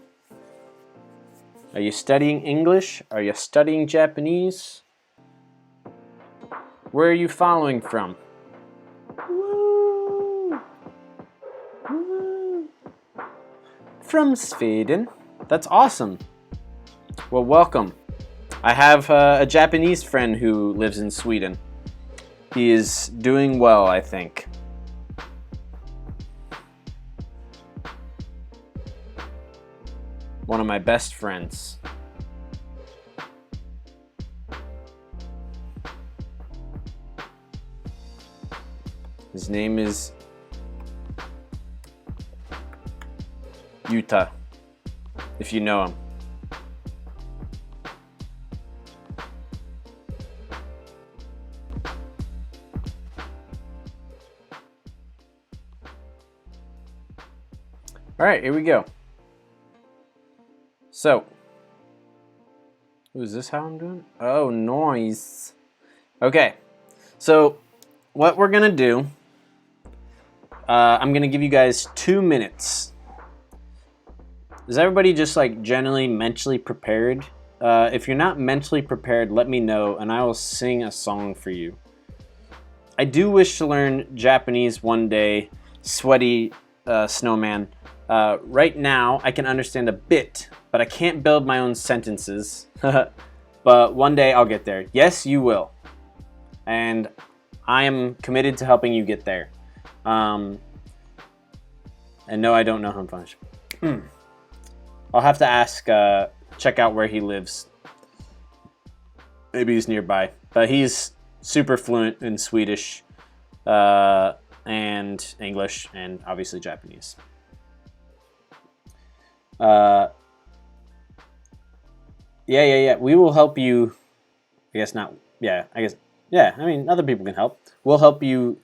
Are you studying English? Are you studying Japanese? Where are you following from? Woo! Woo! From Sweden. That's awesome. Well, welcome. I have a Japanese friend who lives in Sweden. He is doing well, I think. One of my best friends. His name is Yuta, if you know him. All right, here we go. So, is this how I'm doing? Oh, noise. Okay, so what we're gonna do, I'm gonna give you guys 2 minutes. Is everybody just like generally mentally prepared? If you're not mentally prepared, let me know and I will sing a song for you. I do wish to learn Japanese one day, sweaty snowman. Right now, I can understand a bit, but I can't build my own sentences. But one day I'll get there. Yes, you will. And I am committed to helping you get there. And no, I don't know Hanfunch. I'll have to ask, check out where he lives. Maybe he's nearby. But he's super fluent in Swedish and English and obviously Japanese. Yeah. We will help you. I guess not. Yeah, I guess. Yeah, I mean, other people can help. We'll help you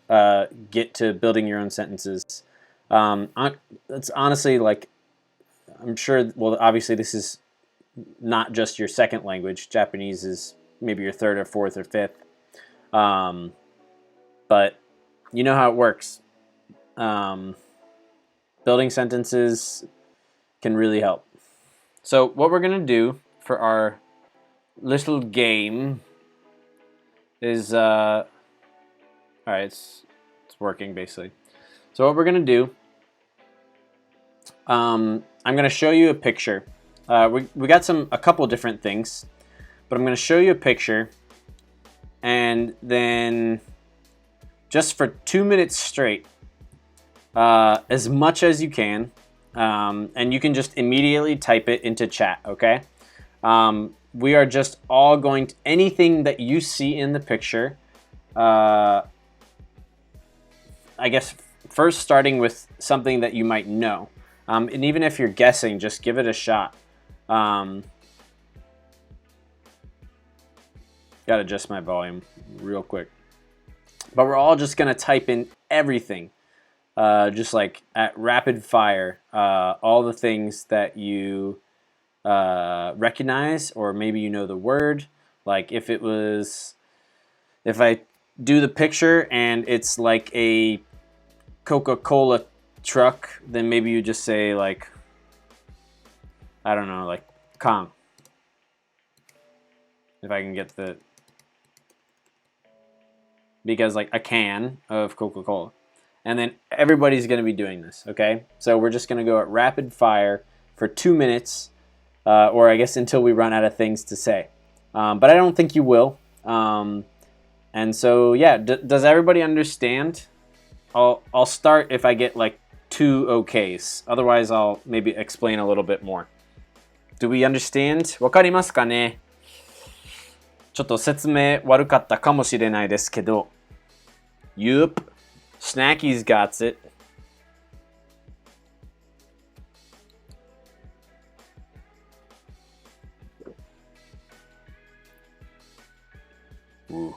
get to building your own sentences. It's honestly like, I'm sure, well, obviously, this is not just your second language. Japanese is maybe your third or fourth or fifth. But you know how it works. Building sentences can really help. So what we're going to do for our little game is, all right, it's working basically. So what we're going to do, I'm going to show you a picture. We got a couple different things, but I'm going to show you a picture, and then just for 2 minutes straight, as much as you can, and you can just immediately type it into chat, okay? We are just all going to, anything that you see in the picture, I guess first starting with something that you might know. And even if you're guessing, just give it a shot. Gotta adjust my volume real quick. But we're all just gonna type in everything. Just like at rapid fire, all the things that you recognize, or maybe you know the word. Like if I do the picture and it's like a Coca-Cola truck, then maybe you just say like, I don't know, like Kong. If I can get the, because like a can of Coca-Cola. And then everybody's going to be doing this, okay? So we're just going to go at rapid fire for 2 minutes, or I guess until we run out of things to say. But I don't think you will. And so, yeah, does everybody understand? I'll start if I get like 2 okays. Otherwise, I'll maybe explain a little bit more. Do we understand? わかりますかね？ちょっと説明悪かったかもしれないですけど。Yup. Snacky's got it. Ooh.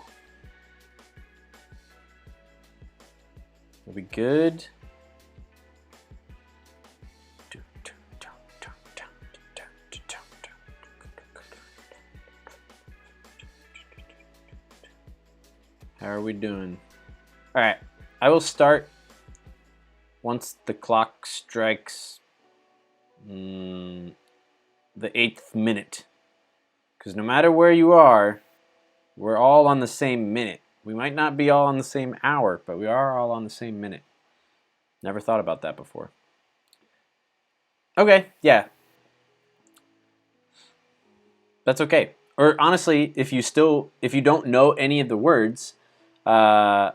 Are we good? How are we doing? All right, I will start once the clock strikes the 8th minute. Because no matter where you are, we're all on the same minute. We might not be all on the same hour, but we are all on the same minute. Never thought about that before. Okay, yeah. That's okay. Or honestly, if you don't know any of the words, or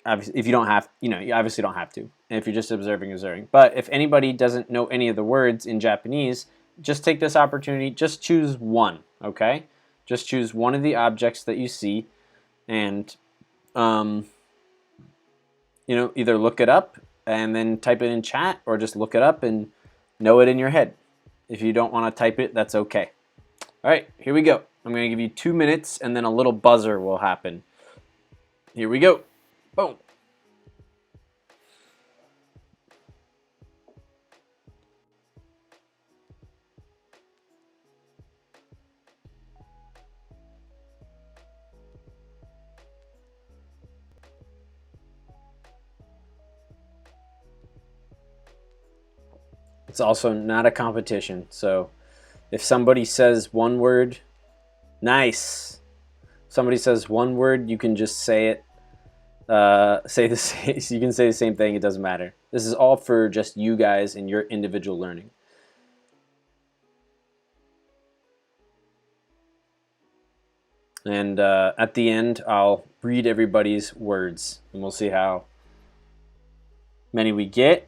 if you don't have, you obviously don't have to. And if you're just observing. But if anybody doesn't know any of the words in Japanese, just take this opportunity. Just choose one, okay? Just choose one of the objects that you see, and either look it up and then type it in chat, or just look it up and know it in your head. If you don't want to type it, that's okay. All right, here we go. I'm going to give you 2 minutes, and then a little buzzer will happen. Here we go. Boom. It's also not a competition. So if somebody says one word, nice. Somebody says one word, you can just say it. Say the same, you can say the same thing. It doesn't matter. This is all for just you guys and your individual learning. And at the end, I'll read everybody's words, and we'll see how many we get.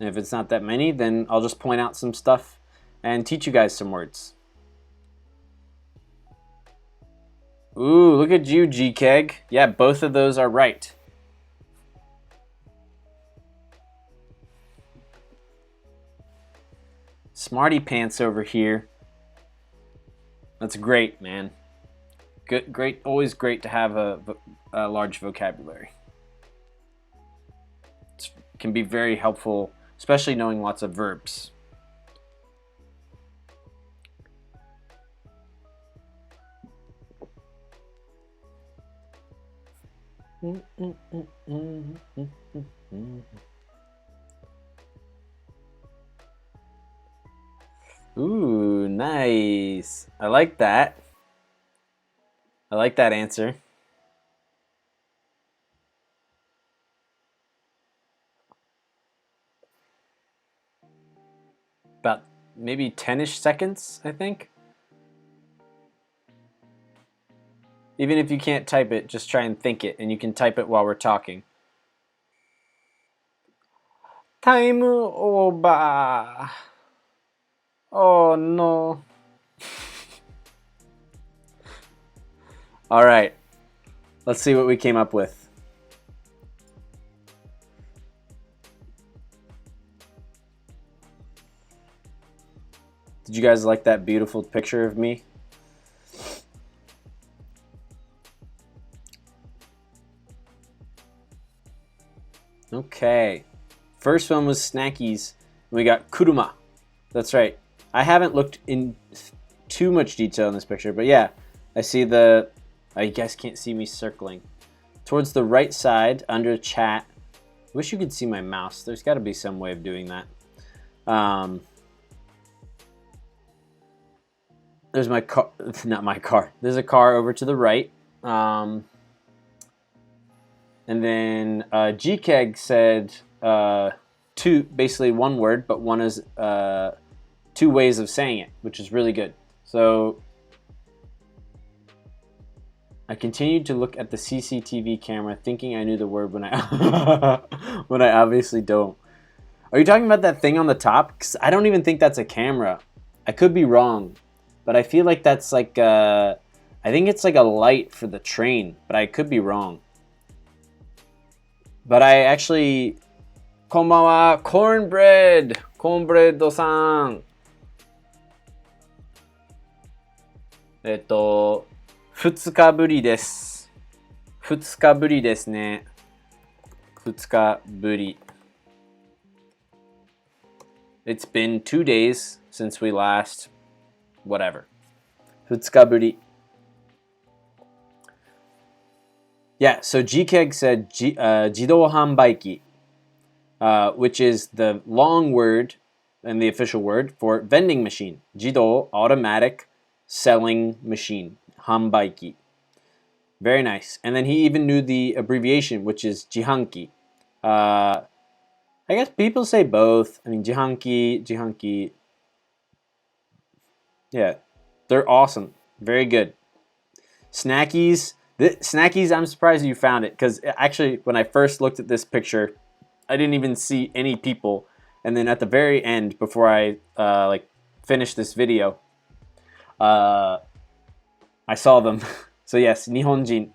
And if it's not that many, then I'll just point out some stuff and teach you guys some words. Ooh, look at you, G-Keg. Yeah, both of those are right. Smarty Pants over here. That's great, man. Good, great. Always great to have a large vocabulary. It can be very helpful, especially knowing lots of verbs. Ooh, nice. I like that. I like that answer. About maybe 10-ish seconds, I think. Even if you can't type it, just try and think it, and you can type it while we're talking. Time over. Oh no. All right. Let's see what we came up with. Did you guys like that beautiful picture of me? Okay. First one was snackies. We got kuruma. That's right. I haven't looked in too much detail in this picture, but yeah, I see the... Oh, you guys can't see me circling. Towards the right side, under chat. I wish you could see my mouse. There's got to be some way of doing that. There's my car. Not my car. There's a car over to the right. And then G-Keg said two, basically one word, but one is two ways of saying it, which is really good. So I continued to look at the CCTV camera, thinking I knew the word when I when I obviously don't. Are you talking about that thing on the top? Because I don't even think that's a camera. I could be wrong, but I feel like that's like I think it's like a light for the train, but I could be wrong. But I actually, こんばんは、cornbread、cornbread さん。2日ぶりです。2日ぶりですね。2日ぶり。It's been 2 days since we last, whatever. 2日ぶり. Yeah, so G-Keg said 自動販売機, which is the long word and the official word for vending machine. 自動, automatic selling machine. 販売機. Very nice. And then he even knew the abbreviation, which is 自販機. I guess people say both. I mean, 自販機, 自販機. Yeah, they're awesome. Very good. Snackies. Snackies, I'm surprised you found it, because actually when I first looked at this picture, I didn't even see any people. And then at the very end, before I like finished this video, I saw them. So yes, 日本人.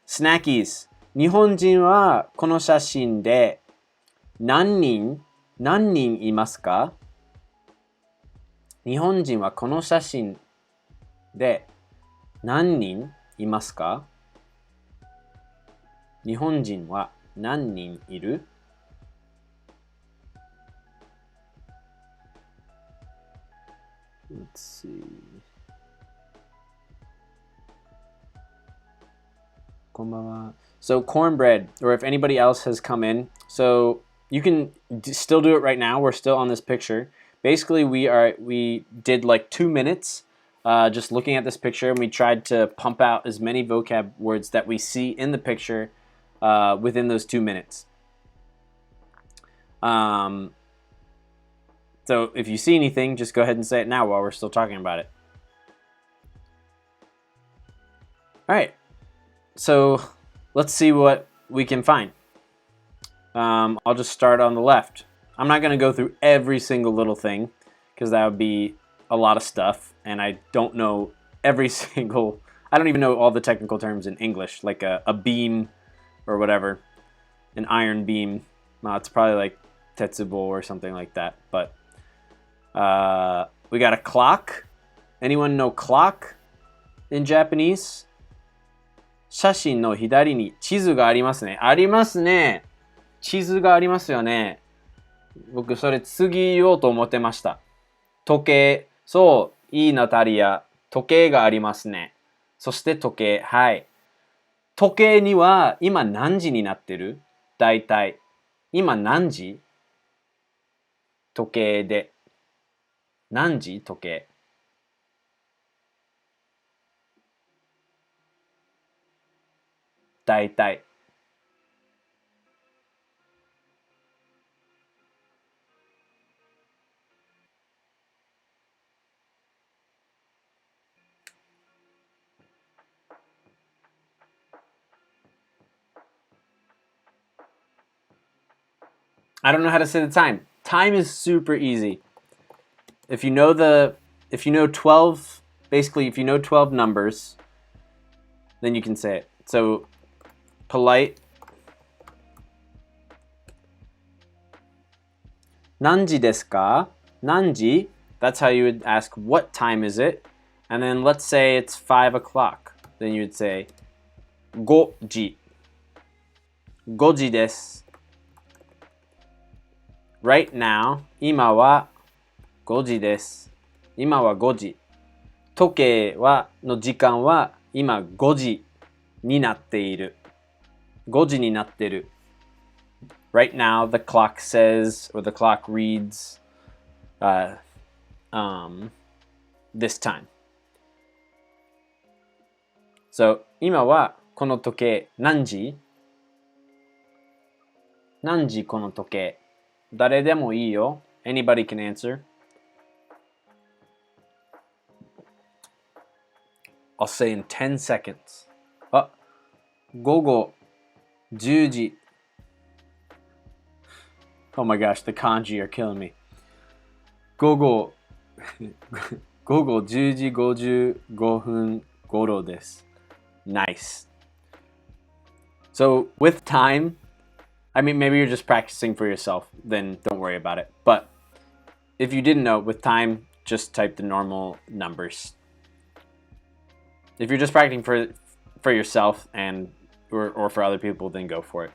Snackies. 日本人はこの写真で何人いますか? 日本人はこの写真で何人いますか? 日本人は何人いる? Let's see. こんばんは. So cornbread, or if anybody else has come in. So you can still do it right now. We're still on this picture. Basically, we did like 2 minutes just looking at this picture, and we tried to pump out as many vocab words that we see in the picture within those 2 minutes. So if you see anything, just go ahead and say it now while we're still talking about it. All right, so let's see what we can find. I'll just start on the left. I'm not going to go through every single little thing because that would be a lot of stuff, and I don't know every single, I don't even know all the technical terms in English, like a beam or whatever, an iron beam. It's probably like tetsubo or something like that, but we got a clock. Anyone know clock in Japanese? 写真の左に地図がありますね。ありますね。地図がありますよね。僕それ次言おうと思ってました。時計。そう、いいナタリア。時計がありますね。そして時計。はい。時計には今何時になってる？だいたい。今何時？時計で。何時？時計。だいたい。I don't know how to say the time. Time is super easy. If you know 12, basically if you know 12 numbers, then you can say it. So polite. 何時ですか? 何時? That's how you would ask what time is it. And then let's say it's 5 o'clock. Then you would say 5時. 5時です. Right now, 今は5時です。今は5時。時計の時間は今5時になっている。5時になってる。Right now, the clock says, or the clock reads, this time. So, 今はこの時計何時？何時この時計？誰でもいいよ。Anybody can answer. I'll say in 10 seconds. 午後10時. Oh my gosh, the kanji are killing me. 午後10時55分頃です. Nice. So with time, I mean, maybe you're just practicing for yourself, then don't worry about it. But if you didn't know, with time, just type the normal numbers. If you're just practicing for yourself and or for other people, then go for it.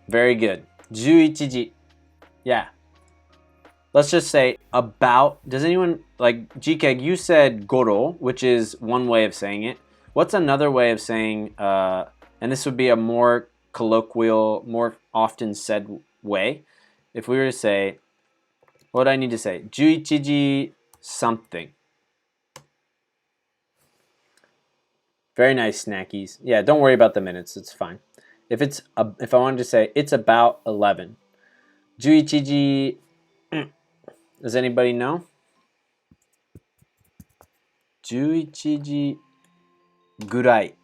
Very good. 11時. Yeah. Let's just say about. Does anyone, like GK, you said goro, which is one way of saying it. What's another way of saying, and this would be a more colloquial, more often said way. If we were to say, what do I need to say? 11時 something. Very nice, snackies. Yeah, don't worry about the minutes. It's fine. If I wanted to say it's about 11. 11時. Does anybody know? 11時ぐらい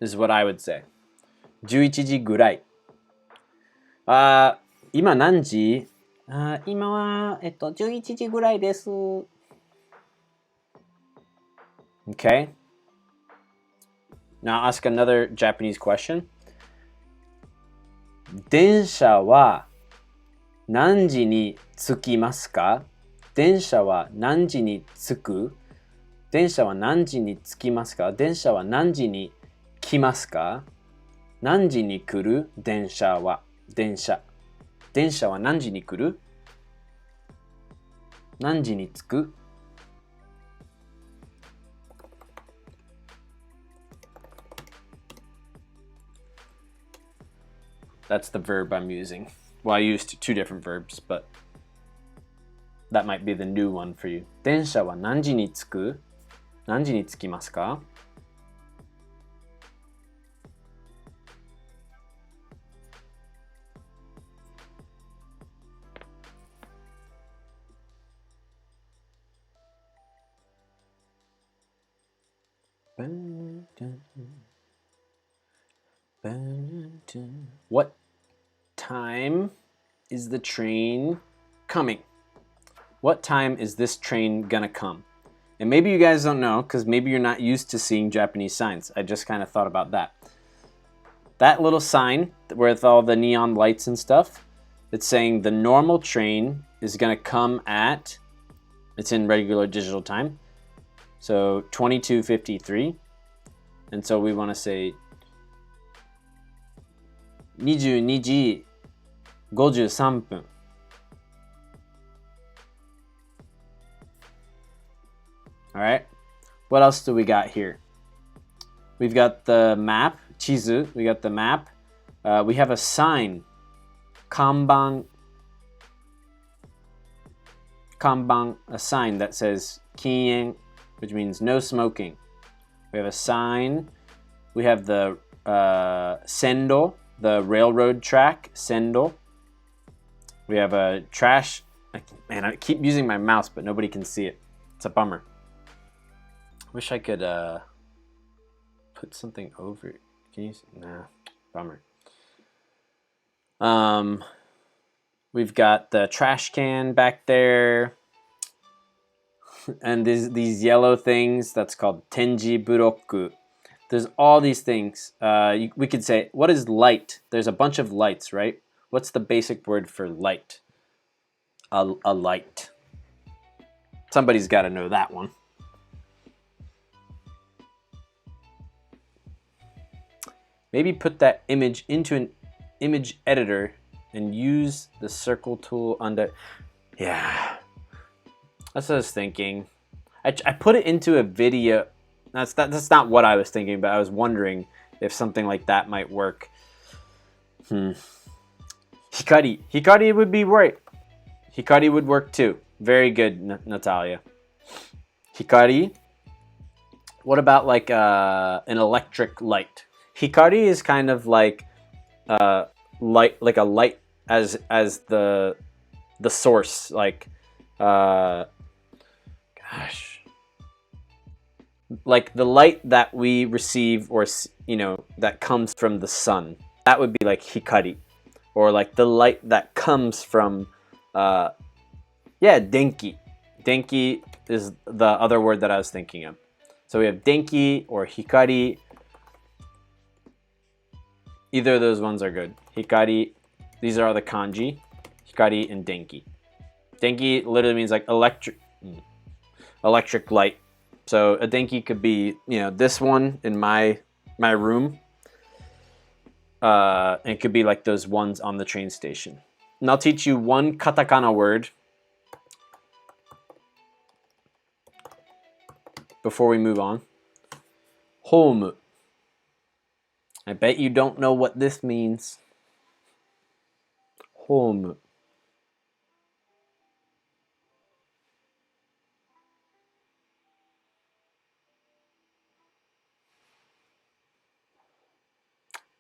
is what I would say. 11時ぐらい。今何時？今は11時ぐらいです。Okay. Now ask another Japanese question. 電車は何時に着きますか？電車は何時に着く？電車は何時に着きますか？電車は何時に来ますか？何時に来る？電車は。電車は何時に来る？何時に着く？ That's the verb I'm using. Well, I used two different verbs, but that might be the new one for you. 電車は何時に着く？何時に着きますか？What time is the train coming? What time is this train gonna come? And maybe you guys don't know because maybe you're not used to seeing Japanese signs. I just kind of thought about that. That little sign with all the neon lights and stuff, it's saying the normal train is gonna come at, it's in regular digital time, so 22:53. And so we want to say 22時53分. All right. What else do we got here? We've got the map, 地図. We got the map. We have a sign, 看板, a sign that says 禁煙, which means no smoking. We have a sign. We have the sendo, the railroad track, sendo. We have a trash. Man, I keep using my mouse, but nobody can see it. It's a bummer. Wish I could put something over it. Can you see? Nah, bummer. We've got the trash can back there. And these yellow things, that's called tenji buroku. There's all these things. We could say, what is light? There's a bunch of lights, right? What's the basic word for light? A light. Somebody's got to know that one. Maybe put that image into an image editor and use the circle tool under. Yeah. That's what I was thinking. I put it into a video. That's not what I was thinking, but I was wondering if something like that might work. Hikari. Hikari would be right. Hikari would work too. Very good, Natalia. Hikari. What about like an electric light? Hikari is kind of like light, like a light as the source, like like the light that we receive, or that comes from the sun. That would be like hikari, or like the light that comes from denki. Denki is the other word that I was thinking of. So we have denki or hikari. Either of those ones are good. Hikari, these are all the kanji. Hikari and denki. Denki literally means like electric light. So a denki could be, this one in my room. And it could be like those ones on the train station. And I'll teach you one katakana word before we move on. Home. I bet you don't know what this means. Home.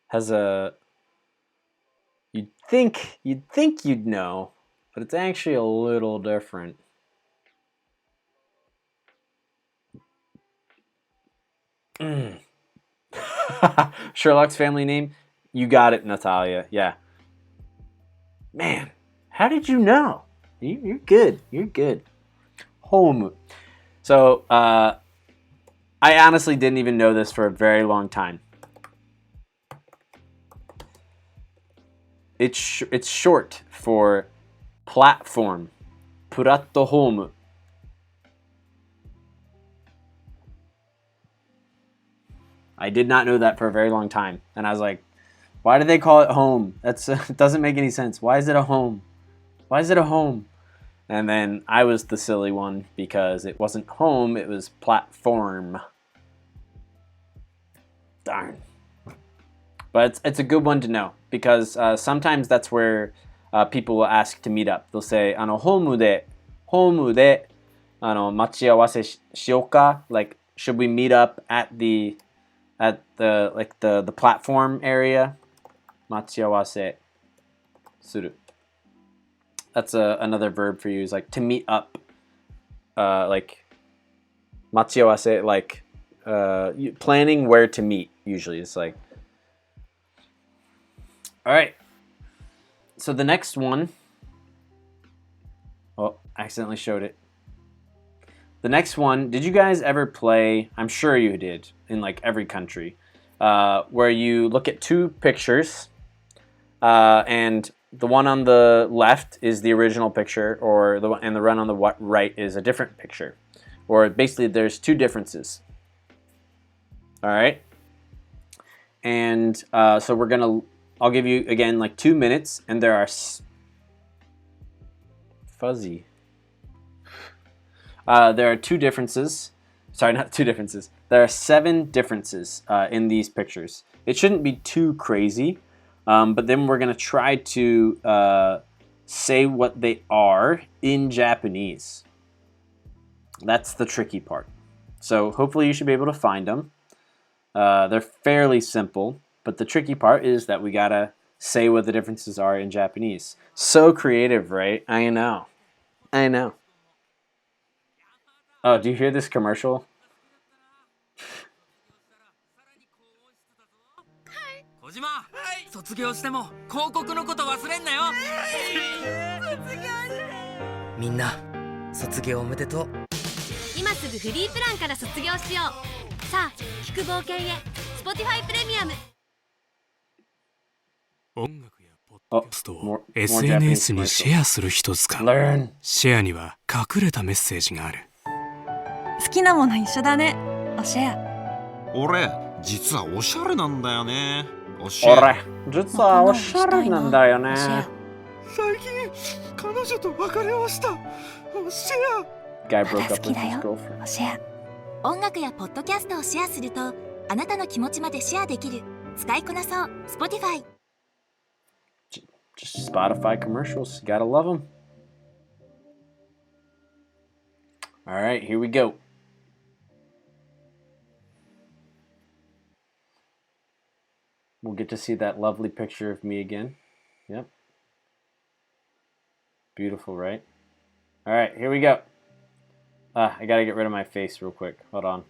Has a, you'd think you'd know, but it's actually a little different. Sherlock's family name? You got it, Natalia. Yeah. Man, how did you know? You're good. You're good. Home. So, I honestly didn't even know this for a very long time. It's short for platform. Platform. I did not know that for a very long time. And I was like, why do they call it home? It doesn't make any sense. Why is it a home? Why is it a home? And then I was the silly one because it wasn't home, it was platform. Darn. But it's a good one to know because sometimes that's where people will ask to meet up. They'll say, ホームで待ち合わせしようか? Like, should we meet up at the like the platform area? 待ち合わせする. That's another verb for you is like to meet up. Like 待ち合わせ like planning where to meet usually. It's like, all right. So the next one, oh, accidentally showed it. The next one, did you guys ever play, I'm sure you did in like every country, where you look at two pictures and the one on the left is the original picture and the one on the right is a different picture. Or basically there's two differences. All right? And so I'll give you again like 2 minutes and there are fuzzy. There are two differences. Sorry, not two differences. There are 7 differences in these pictures. It shouldn't be too crazy, but then we're going to try to say what they are in Japanese. That's the tricky part. So hopefully you should be able to find them. They're fairly simple, but the tricky part is that we got to say what the differences are in Japanese. So creative, right? I know. I know. Oh, do you hear this commercial? 小島、卒業しても広告のこと忘れんなよ。みんな、卒業おめでとう。今すぐフリープランから卒業しよう。さあ、聞く冒険へ。Spotify プレミアム。音楽やポッドキャストを SNS にシェアする人使う。シェアには隠れたメッセージがある。好きなもの一緒だね。おシェア。俺、実はおしゃれなんだよね。俺、実はおしゃれなんだよね。最近、彼女と別れました。おシェア。Guy broke up with his 好きだよ。 girlfriend. おシェア。音楽やポッドキャストをシェアすると、あなたの気持ちまでシェアできる。使いこなそう。Spotify。Just Spotify commercials. Gotta love them. All right, here we go. We'll get to see that lovely picture of me again. Yep. Beautiful, right? All right, here we go. I gotta get rid of my face real quick. Hold on.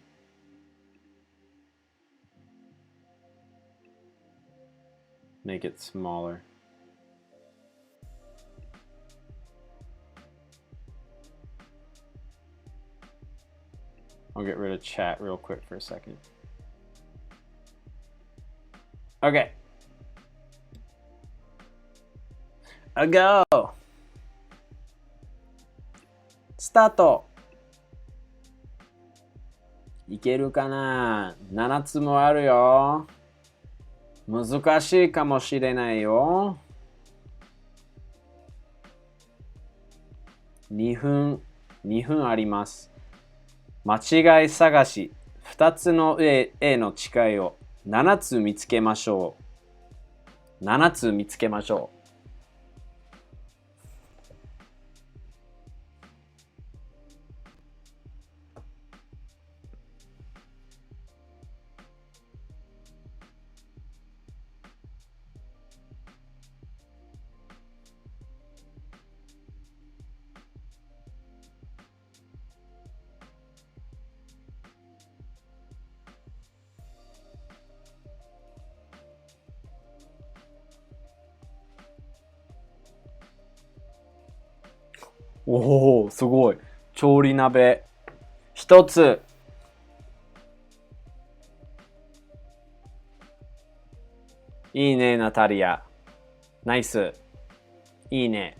Make it smaller. I'll get rid of chat real quick for a second. Okay. A go. スタート。いけるかな？ 7 つもあるよ。難しいかもしれないよ。2分あります。間違い探し。2つの A の違いを7つ見つけましょう。7つ見つけましょう。おお、すごい。調理鍋。1つ。いいね、ナタリア。ナイス。いいね。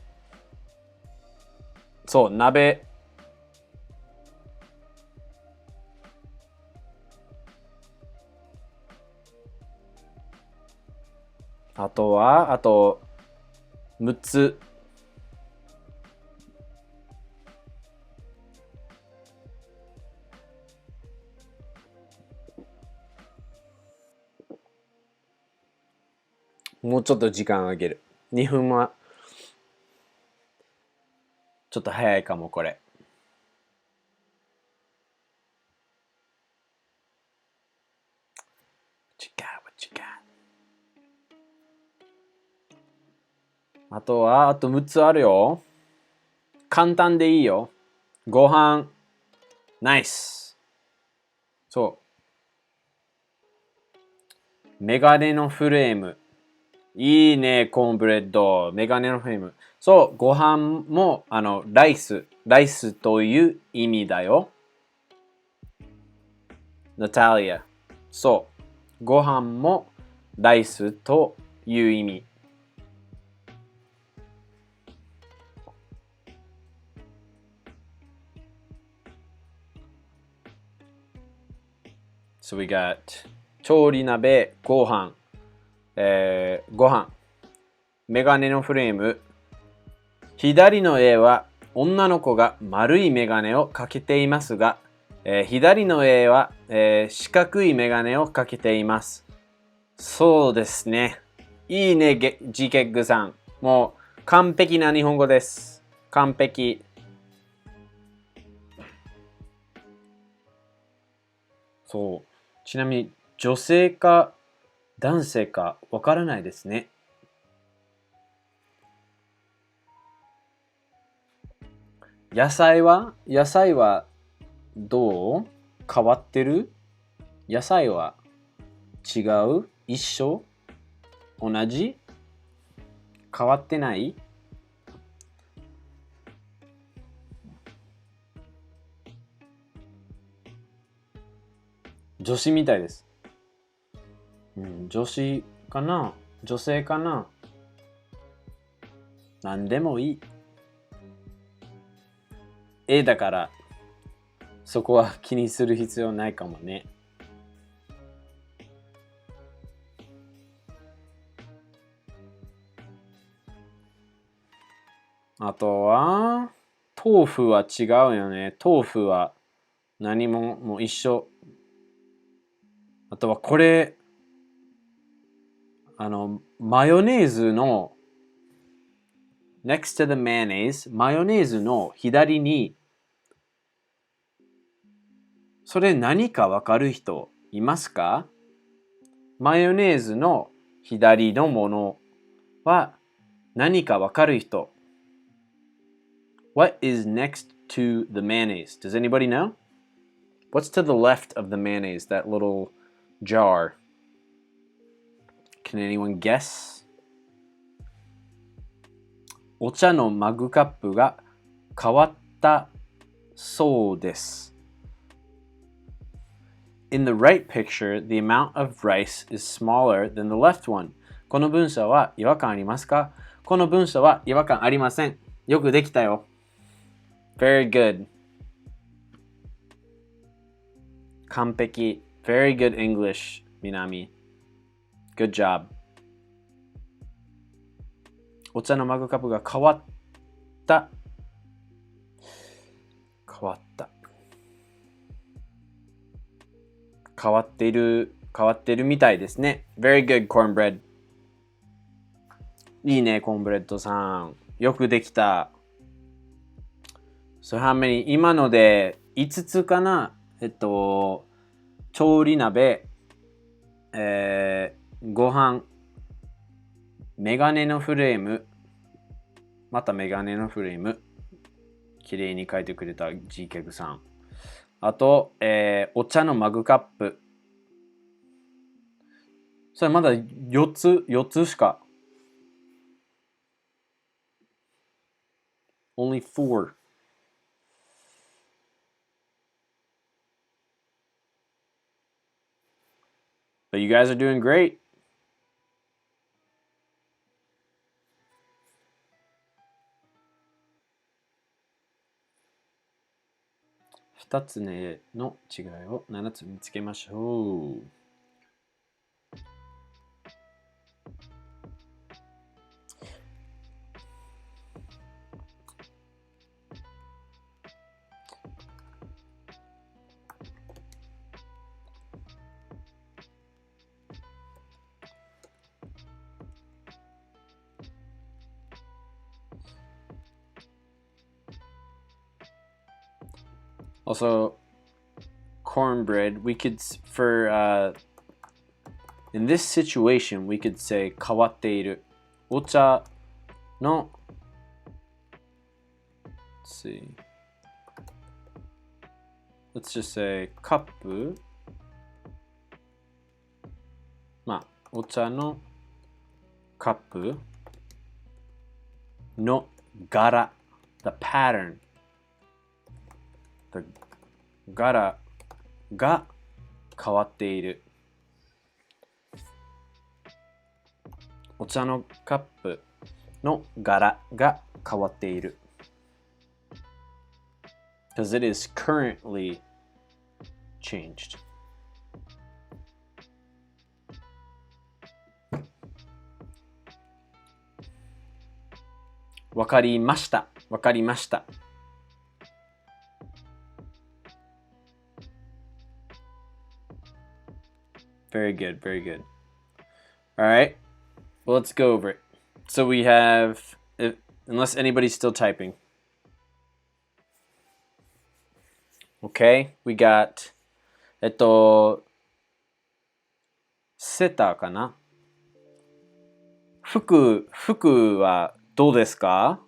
そう、鍋。あと6つ。もうちょっと時間あげる。2分はちょっと早いかも、これ。あとは、あと6つあるよ。簡単でいいよ。ご飯、ナイス。そう。メガネのフレーム。いいね、コーンブレッド。メガネのフレーム。そう、ご飯も、ライス。ライスという意味だよ。ナタリア。そう。ご飯もライスという意味。So we got 調理鍋、ご飯、ご飯、メガネのフレーム。左の絵は女の子が丸いメガネをかけていますが、左の絵は、四角いメガネをかけています。そうですね。いいね、ジケッグさん。もう完璧な日本語です。完璧。そう。ちなみに女性か男性かわからないですね。野菜はどう変わってる？野菜は違う？一緒？同じ？変わってない？女子みたいです。女子かな？女性かな？何でもいい。A だからそこは気にする必要ないかもね。あとは豆腐は違うよね。豆腐は何ももう一緒。あとはこれマヨネーズの next to the mayonnaise マヨネーズの左にそれ何かわかる人いますか？マヨネーズの左のものは何かわかる人。What is next to the mayonnaise? Does anybody know? What's to the left of the mayonnaise, that little jar? Can anyone guess? お茶のマグカップが変わったそうです。In the right picture, the amount of rice is smaller than the left one. この文章は違和感ありますか？この文章は違和感ありません。よくできたよ。Very good. 完璧。Very good English, 南。Good job. お茶のマグカップが変わった。変わった。変わってるみたいですね。Very good, cornbread. いいね、コーンブレッドさん。よくできた。So how many? 今ので5つかな？調理鍋、ご飯、メガネのフレーム、またメガネのフレーム。きれいに書いてくれた G ケグさん。あと、お茶のマグカップ。それまだ4つしか。Only 4. But you guys are doing great. 2つの違いを7つ見つけましょう。Also, cornbread. We could for in this situation we could say 変わっている。お茶の let's see. Let's just say カップ。まあお茶のカップの柄 the pattern the 柄が変わっている。お茶のカップの柄が変わっている。Because it is currently changed. わかりました。わかりました。Very good, very good. All right, well, let's go over it. So we have, unless anybody's still typing. Okay, we got, セーターかな。服はどうですか？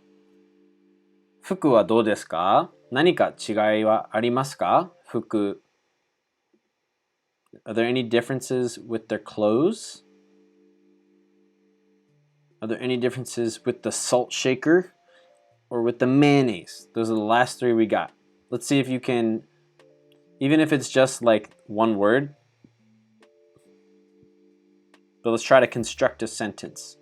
服はどうですか？何か違いはありますか？服。Are there any differences with their clothes? Are there any differences with the salt shaker or with the mayonnaise? Those are the last three we got. Let's see if you can, even if it's just like one word, but let's try to construct a sentence.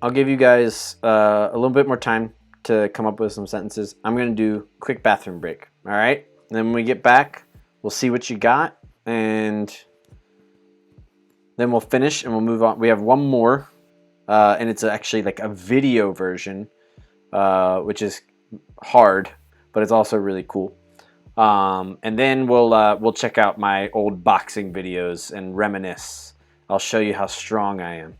I'll give you guys a little bit more time to come up with some sentences. I'm going to do a quick bathroom break. All right. And then when we get back, we'll see what you got. And then we'll finish and we'll move on. We have one more. And it's actually like a video version, which is hard, but it's also really cool. And then we'll check out my old boxing videos and reminisce. I'll show you how strong I am.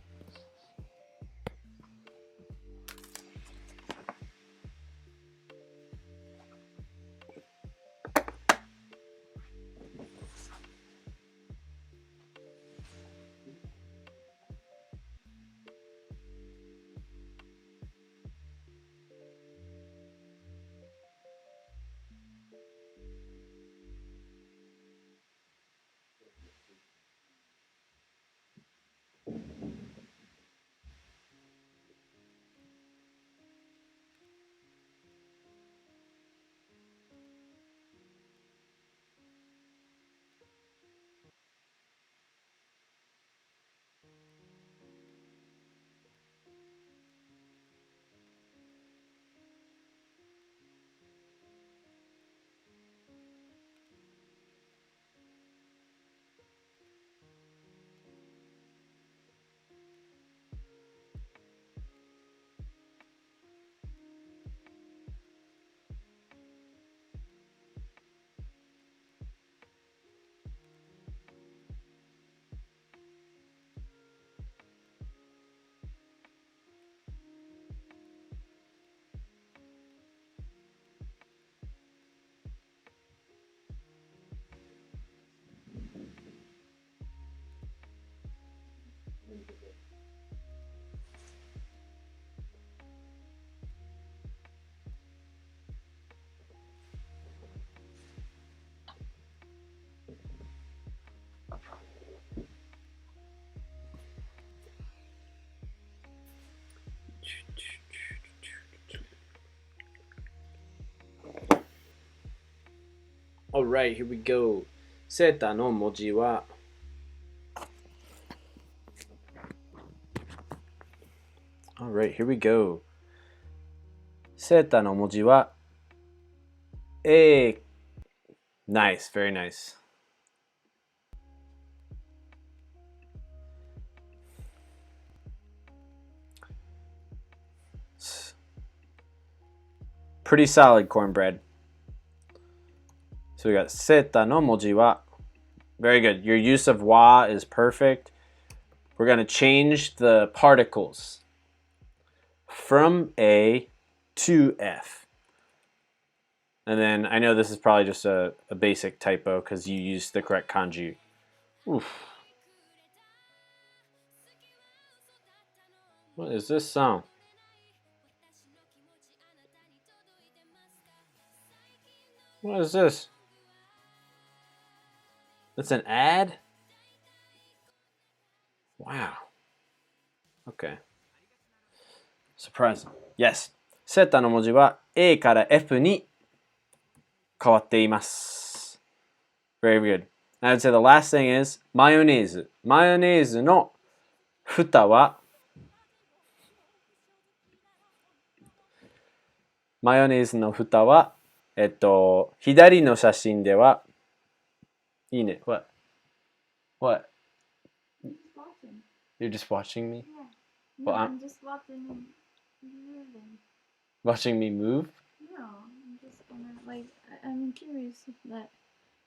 Alright, here we go. セーターの文字はAlright, here we go. セーターの文字は A. Nice, very nice. pretty solid cornbread. So we got seta no moji wa. Very good. Your use of wa is perfect. We're going to change the particles from A to F. And then I know this is probably just a basic typo because you used the correct kanji. Oof. What is this sound? What is this? That's an ad? Wow. Okay. Surprising. Yes. セータの文字は A から F に変わっています。Very good. I would say the last thing is マヨネーズ。マヨネーズの蓋はマヨネーズの蓋は左の写真ではいいね。What? What? You're just watching me? No, Well, I'm just watching moving. Watching me move? No, I'm just gonna like I'm curious if that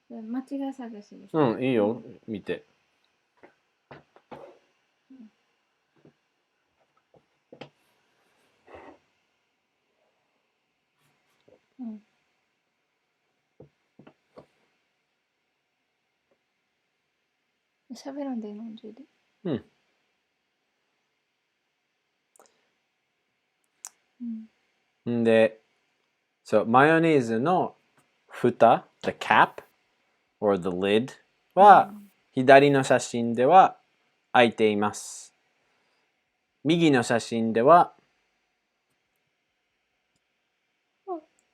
the 間違い探しです。うん、いいよ。見て。うん。喋らんでいいのジュディ。うん。んで、マヨネーズの蓋、the cap or the lid は、左の写真では開いています。右の写真では、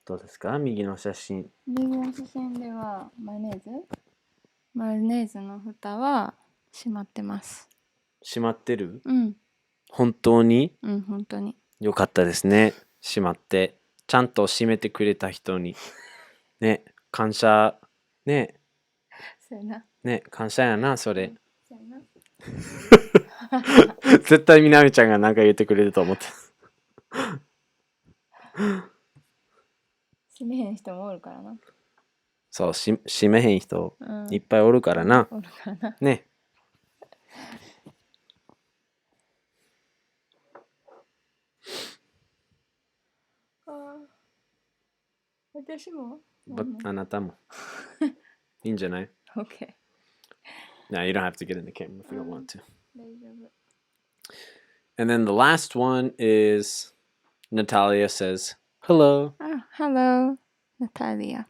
どうですか？右の写真。右の写真ではマヨネーズの蓋は閉まってます。閉まってる？うん。本当に？うん、本当に。よかったですね。閉まって。ちゃんと閉めてくれた人に。ね、感謝。ね。そうやな。ね、感謝やな、それ。そうやな。絶対みなみちゃんが何か言ってくれると思って。閉めへん人もおるからな。そう、閉めへん人、うん、いっぱいおるからな。おるからな。ね。私も、あなたも。いいんじゃない？ OK。No, you don't have to get in the camera if you don't want to. 大丈夫。And then the last one is Natalia says, hello. Hello, Natalia.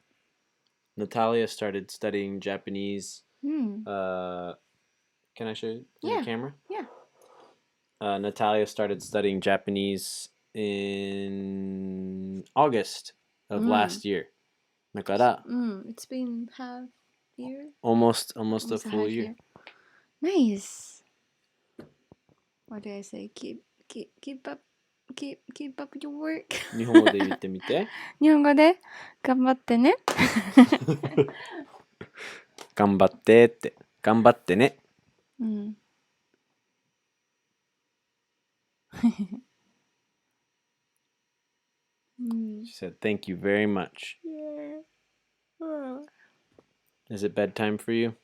Natalia started studying Japanese. Can I show you Yeah. the camera? Yeah. Natalia started studying Japanese in August of last year. だから、It's been half year? Almost a full year. Nice. What do I say? Keep up your work. 日本語で言ってみて。日本語で頑張ってね。頑張ってって。頑張ってね。うん。She said, thank you very much. Yeah. Is it bedtime for you?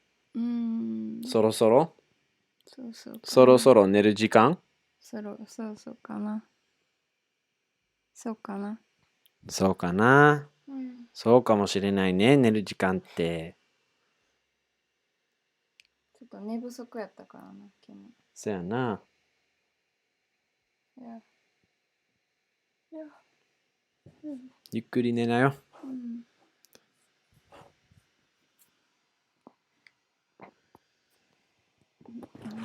そろそろ寝る時間？そうかな。そうかな。そうかな。そうかもしれないね、寝る時間って。ちょっと寝不足やったからな、昨日。そやな。ゆっくり寝なよ。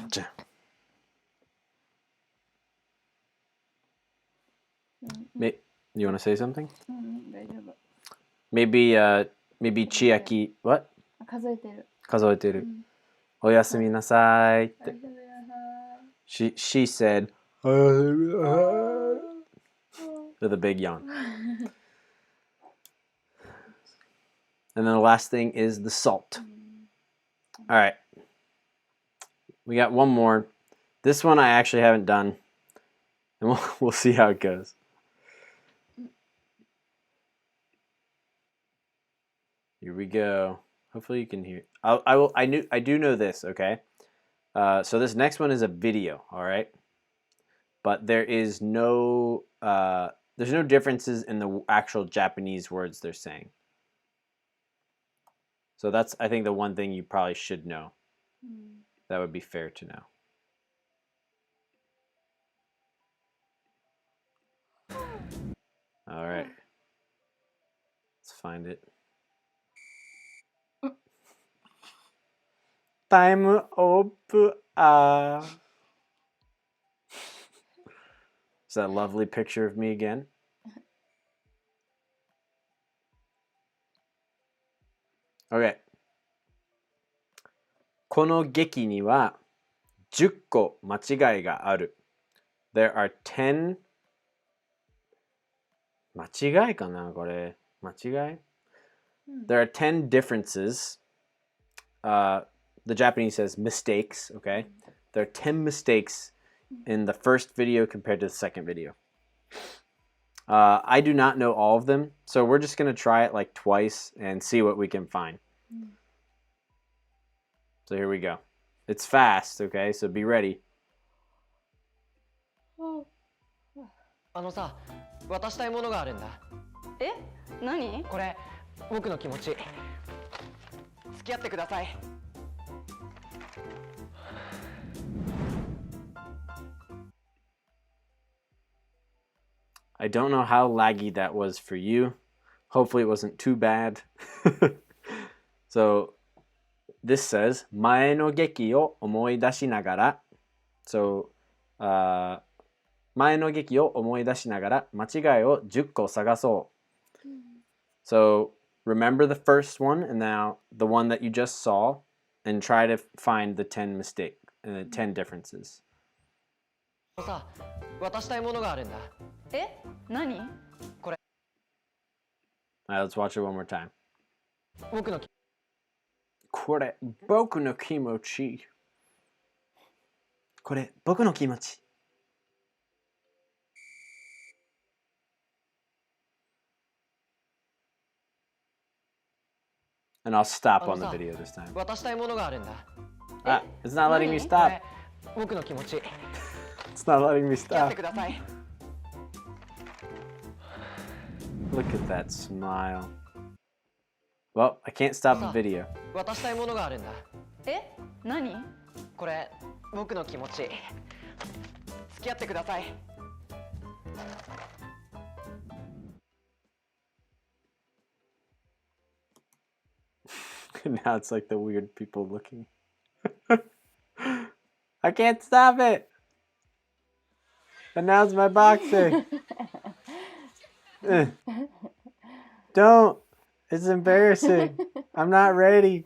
じゃあ。You want to say something? 大丈夫。Maybe 千秋、what? 数えてる。数えてる。おやすみなさいって。おやすみなさい。She said, with a big yawn. And then the last thing is the salt. All right. We got one more. This one I actually haven't done. And we'll see how it goes. Here we go. Hopefully you can hear. I do know this. Okay. So this next one is a video. All right. But there's no differences in the actual Japanese words they're saying. So that's, I think, the one thing you probably should know. That would be fair to know. All right. Let's find it. Time up. Is that a lovely picture of me again? Okay. この劇には10個間違いがある。There are 10間違いかなこれ。間違い There are 10 differences. The Japanese says mistakes, okay? There are 10 mistakes in the first video compared to the second video. I do not know all of them, so we're just going to try it like twice and see what we can find. So here we go. It's fast, okay? So be ready. あのさ、渡したいものがあるんだ。え、何？これ、僕の気持ち。付き合ってください。I don't know how laggy that was for you. Hopefully it wasn't too bad. So this says 前の劇を思い出しながら So 前の劇を思い出しながら間違いを10個探そう So remember the first one and now the one that you just saw and try to find the 10 mistakes and the 10 differences. さ、渡したいものがあるんだ。え、何？これ。Alright, let's watch it one more time. 僕のこれ、僕の気持ち。これ、僕の気持ち。And I'll stop on the video this time. 渡したいものがあるんだ。Ah, it's not letting me stop. 僕の気持ち。It's not letting me 付き合っ stop. てください。Look at that smile. Well, I can't stop the video. 渡したいものがあるんだ。え、何？これ、僕の気持ち。付き合ってください。Now it's like the weird people looking. I can't stop it. And now it's my boxing. Don't. It's embarrassing. I'm not ready.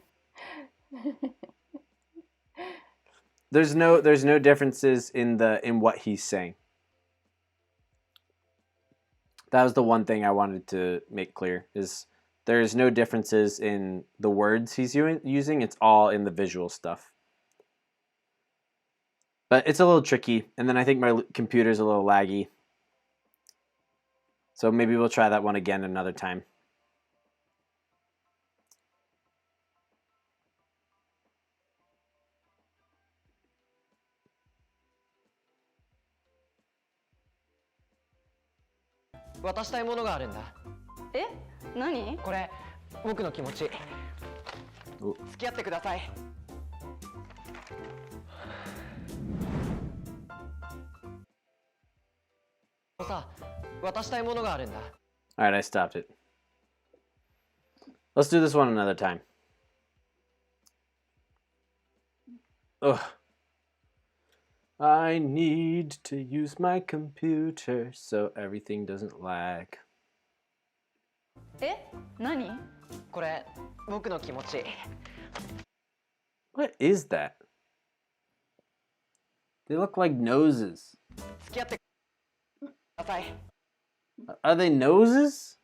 There's no differences in what he's saying. That was the one thing I wanted to make clear is there's no differences in the words he's using. It's all in the visual stuff. But it's a little tricky, and then I think my computer's a little laggy. So maybe we'll try that one again another time. Eh? 何？これ、僕の気持ち。付き合ってください。さ、渡したいものがあるんだ。Alright, I stopped it. Let's do this one another time. Ugh. I need to use my computer so everything doesn't lag. え？何？これ、僕の気持ち。What is that? They look like noses. 付き合ってください。Are they noses?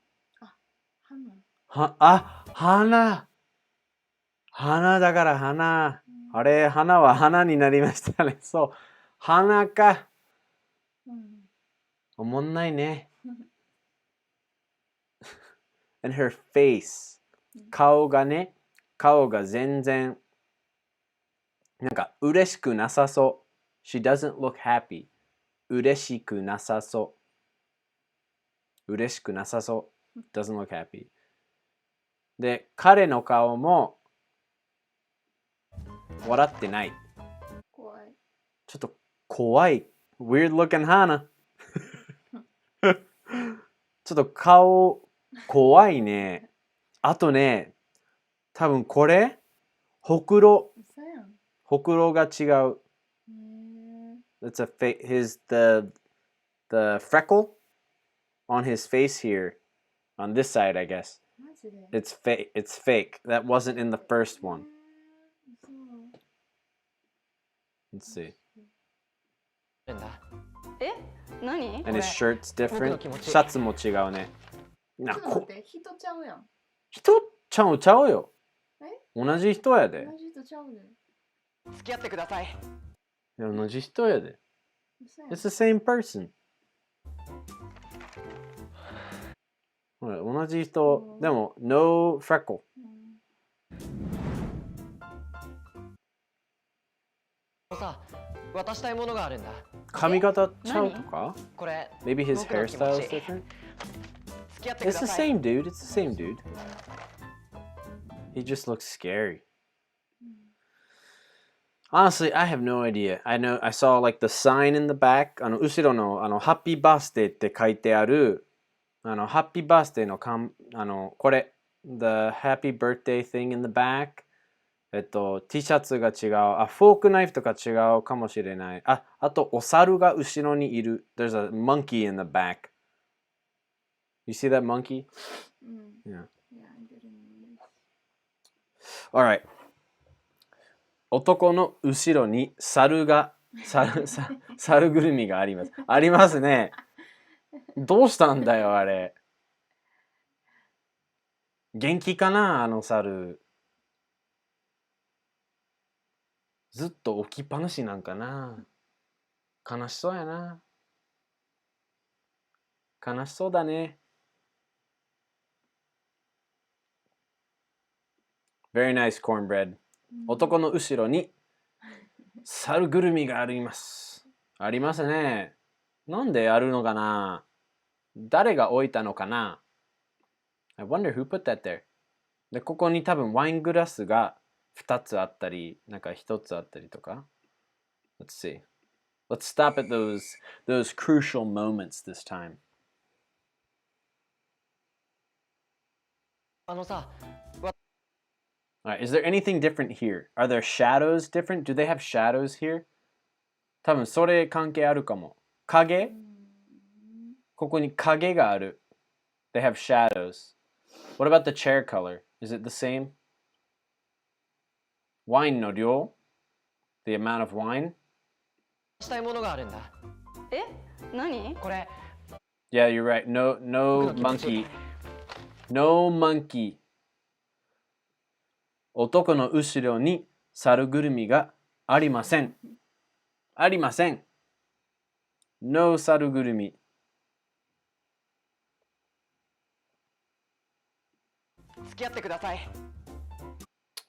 花。花だから花。あれ、花は花になりましたね。そう。花か。おもんないね。And her face. 顔がね、顔が全然、なんか嬉しくなさそう。She doesn't look happy. 嬉しくなさそう。嬉しくなさそう。doesn't look happy. で、彼の顔も笑ってない。怖い。ちょっと怖い。Weird looking Hana. ちょっと顔怖いね。あとね、多分これほくろ。嘘やん。ほくろが違う。That's a the freckle on his face here on this side, I guess. マジで It's fake. It's fake. That wasn't in the first one. そう Let's see. るんだ。え、何？ And his shirt's different. 僕の気持ち。シャツも違うね。な、ちょっと待って人ちゃうやん。人ちゃうよ。え同じ人やで。同じ人ちゃうで。付き合ってください。いや同じ人やで。嘘やん。 It's the same person. ほら同じ人。でも、no freckle. さ、渡したいものがあるんだ。髪型ちゃうとかこれ、 Maybe his 僕の気持 hairstyle is ち。 different? 付き合ってく It's だ the さい。 same dude. It's the same dude. He just looks scary. Honestly, I have no idea. I know I saw like the sign in the back. 後ろのHappy Birthday って書いてあるHappy Birthday のこれ The Happy Birthday thing in the back. T シャツが違う。あ、フォークナイフとか違うかもしれない。あとお猿が後ろにいる。There's a monkey in the back. You see that monkey? Yeah. Yeah, I didn't notice. Alright. 男の後ろに猿ぐるみがあります。ありますね。どうしたんだよ、あれ。元気かな、あの猿。ずっと置きっぱなしなんかな。悲しそうやな。悲しそうだね。Very nice cornbread. 男の後ろに猿ぐるみがあります。ありますね。なんであるのかな？誰が置いたのかな？ I wonder who put that there. で、ここに多分ワイングラスが2つあったり、なんか1つあったりとか。Let's see. Let's stop at those crucial moments this time. さ、Alright, is there anything different here? Are there shadows different? Do they have shadows here? 多分それ関係あるかも。影？ここに影がある。They have shadows. What about the chair color? Is it the same? ワインの量？ The amount of wine? したいものがあるんだ。え、何？これ、 Yeah, you're right. No 僕の気持ち。 monkey. No monkey. 男の後ろに猿ぐるみがありません。ありません。No 猿ぐるみ。付き合ってください。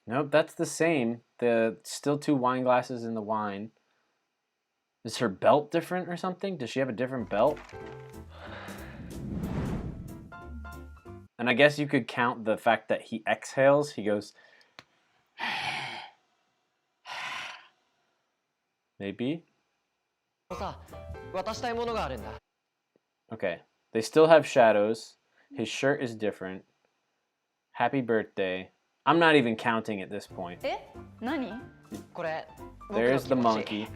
Nope, that's the same. The still 2 wine glasses in the wine. Is her belt different or something? Does she have a different belt? And I guess you could count the fact that he exhales. He goes, maybe. さ、渡したいものがあるんだ。 Okay. They still have shadows. His shirt is different. Happy birthday. I'm not even counting at this point. え、何？これ、僕の There's 気 the 持ち。 monkey.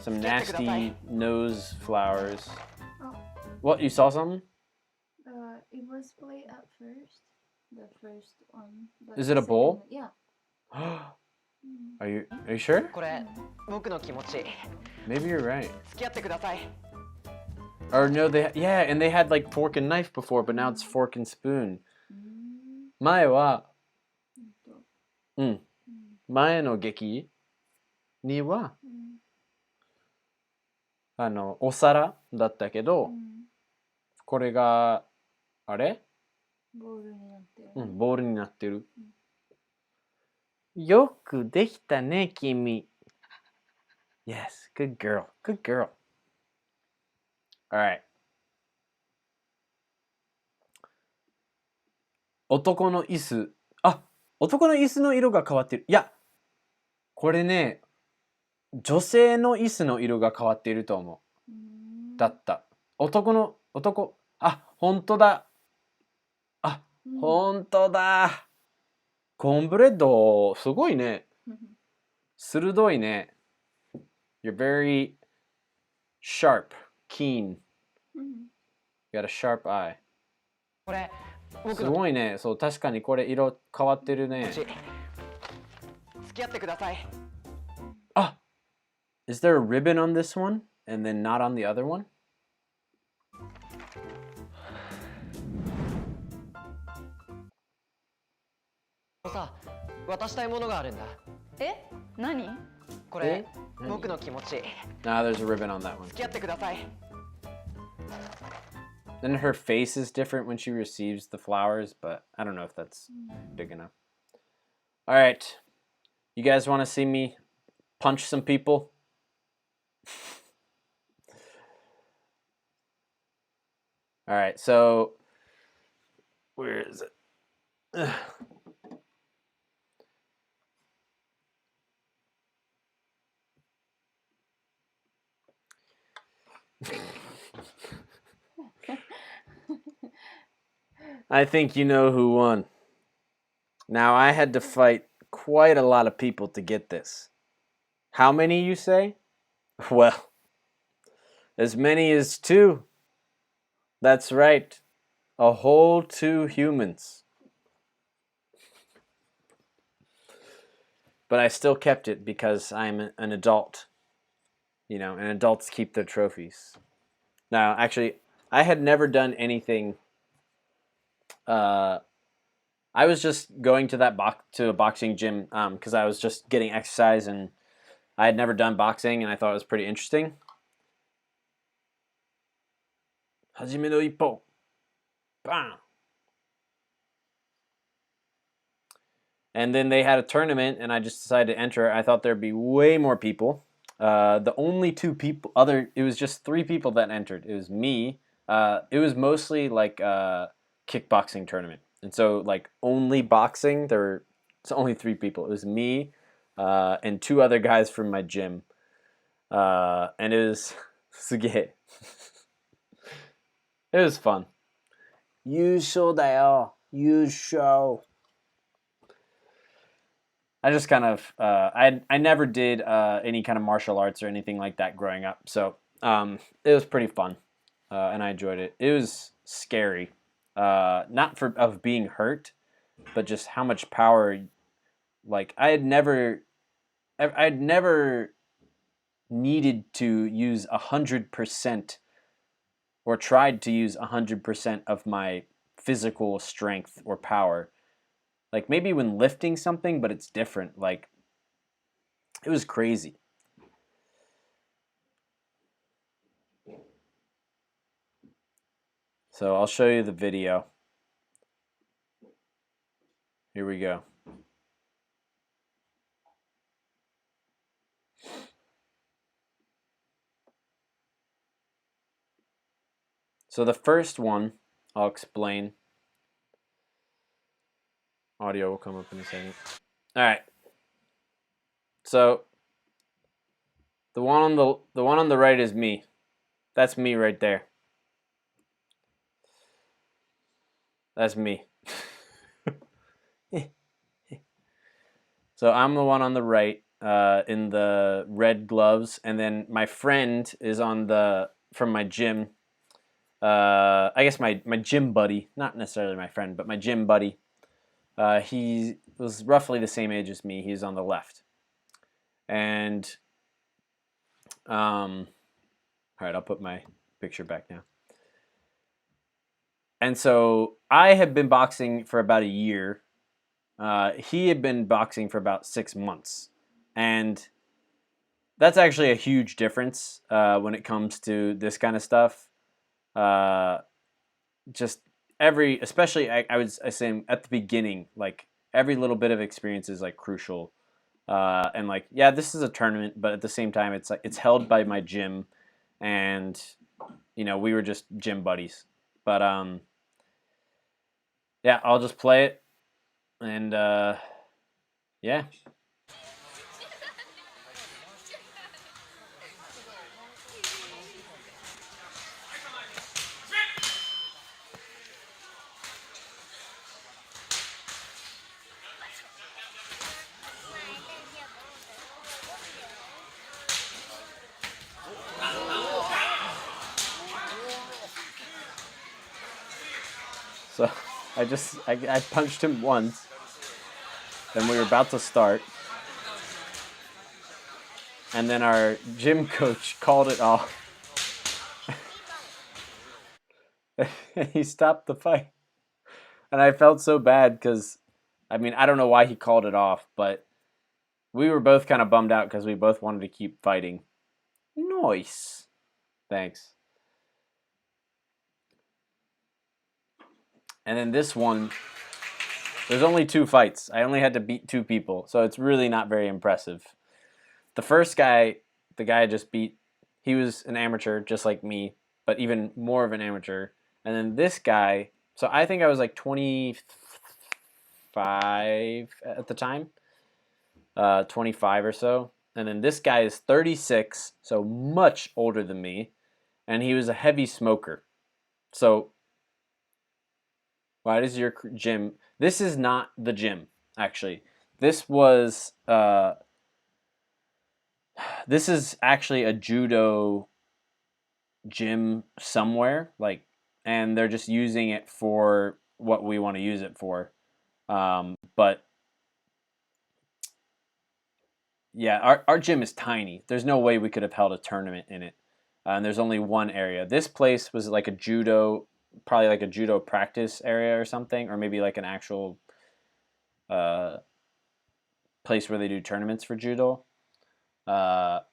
Some 付き合ってください。 nasty nose flowers. Oh. What? You saw something? It was played at first. The first one. But Is it a the bowl? second- Yeah. Are you sure? これ、僕の気持ち。 Maybe you're right. 付き合ってください。 Or no, yeah, and they had like fork and knife before, but now it's fork and spoon. 前は、前の劇には、お皿だったけど、これが、あれボールになってる、うん、ボールになってる。よくできたね、君。Yes, good girl, good girl. Alright. 男の椅子。あ、男の椅子の色が変わってる。いや、これね、女性の椅子の色が変わっていると思う。だった。あ、本当だ。あ、本当だ。コーンブレッド、すごいね。鋭いね。You're very sharp, keen. You got a sharp eye. これすごいね。そう、確かにこれ色変わってるね。付き合ってください。あ、is there a ribbon on this one and then not on the other one? さ、渡したいものがあるんだ。え、何？これ僕の気持ち。Nah, there's a ribbon on that one. 付き合ってください。Then her face is different when she receives the flowers, but I don't know if that's big enough. All right. You guys want to see me punch some people? All right, so where is it? I think you know who won. Now, I had to fight quite a lot of people to get this. How many, you say? Well, as many as 2. That's right. A whole 2 humans. But I still kept it because I'm an adult. You know, and adults keep their trophies. Now, actually, I had never done anything. I was just going to a boxing gym because I was just getting exercise, and I had never done boxing, and I thought it was pretty interesting. はじめの一歩. Bam. And then they had a tournament, and I just decided to enter. I thought there'd be way more people. The only 2 people, it was just 3 people that entered. It was me. It was mostly like a kickboxing tournament. And so like only boxing, it's only 3 people. It was me and 2 other guys from my gym. And it was suge. It was fun. 優勝だよ. 優勝. I just kind of I never did any kind of martial arts or anything like that growing up, so it was pretty fun, and I enjoyed it. It was scary, not of being hurt, but just how much power. Like I'd never needed to use 100% or tried to use 100% of my physical strength or power. Like maybe when lifting something, but it's different. Like it was crazy. So I'll show you the video. Here we go. So the first one, I'll explain. Audio will come up in a second. All right. So the one on the right is me. That's me right there. That's me. So I'm the one on the right in the red gloves, and then my friend is from my gym. I guess my gym buddy, not necessarily my friend, but my gym buddy. He was roughly the same age as me. He's on the left. And, all right, I'll put my picture back now. And so I had been boxing for about a year. He had been boxing for about 6 months. And that's actually a huge difference when it comes to this kind of stuff. Just especially I would say at the beginning, like every little bit of experience is like crucial. And like, yeah, this is a tournament, but at the same time, it's like it's held by my gym, and we were just gym buddies. But yeah, I'll just play it, and yeah. So I punched him once. Then we were about to start. And then our gym coach called it off. He stopped the fight. And I felt so bad because, I mean, I don't know why he called it off, but we were both kind of bummed out because we both wanted to keep fighting. Nice. Thanks. And then this one, there's only 2 fights. I only had to beat 2 people, so it's really not very impressive. The first guy, the guy I just beat, he was an amateur just like me, but even more of an amateur. And then this guy, so I think I was like 25 at the time, 25 or so. And then this guy is 36, so much older than me, and he was a heavy smoker. So why does your gym? This is not the gym, actually. This was this is actually a judo gym somewhere, like, and they're just using it for what we want to use it for. But yeah, our gym is tiny. There's no way we could have held a tournament in it. And there's only one area. This place was like a judo, probably like a judo practice area or something, or maybe like an actual place where they do tournaments for judo. And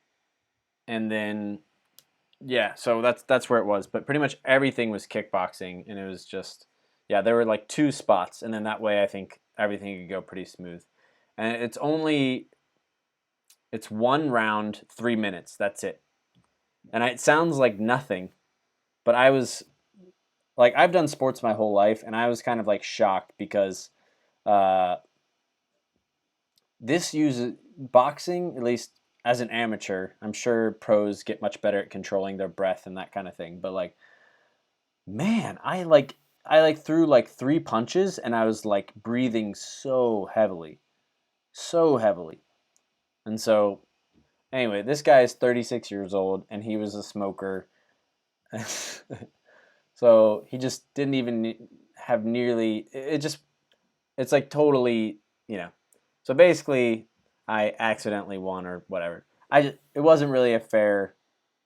then yeah, so that's where it was. But pretty much everything was kickboxing, and it was just yeah, there were like 2 spots, and then that way I think everything could go pretty smooth. And it's 1 round, 3 minutes. That's it. And it sounds like nothing, but I was like, I've done sports my whole life, and I was kind of like shocked because uh, this uses boxing, at least as an amateur. I'm sure pros get much better at controlling their breath and that kind of thing. But like, man, I threw like 3 punches, and I was like breathing so heavily, so heavily. And so anyway, this guy is 36 years old, and he was a smoker. So he just didn't even have nearly it's like totally, so basically I accidentally won or whatever. It wasn't really a fair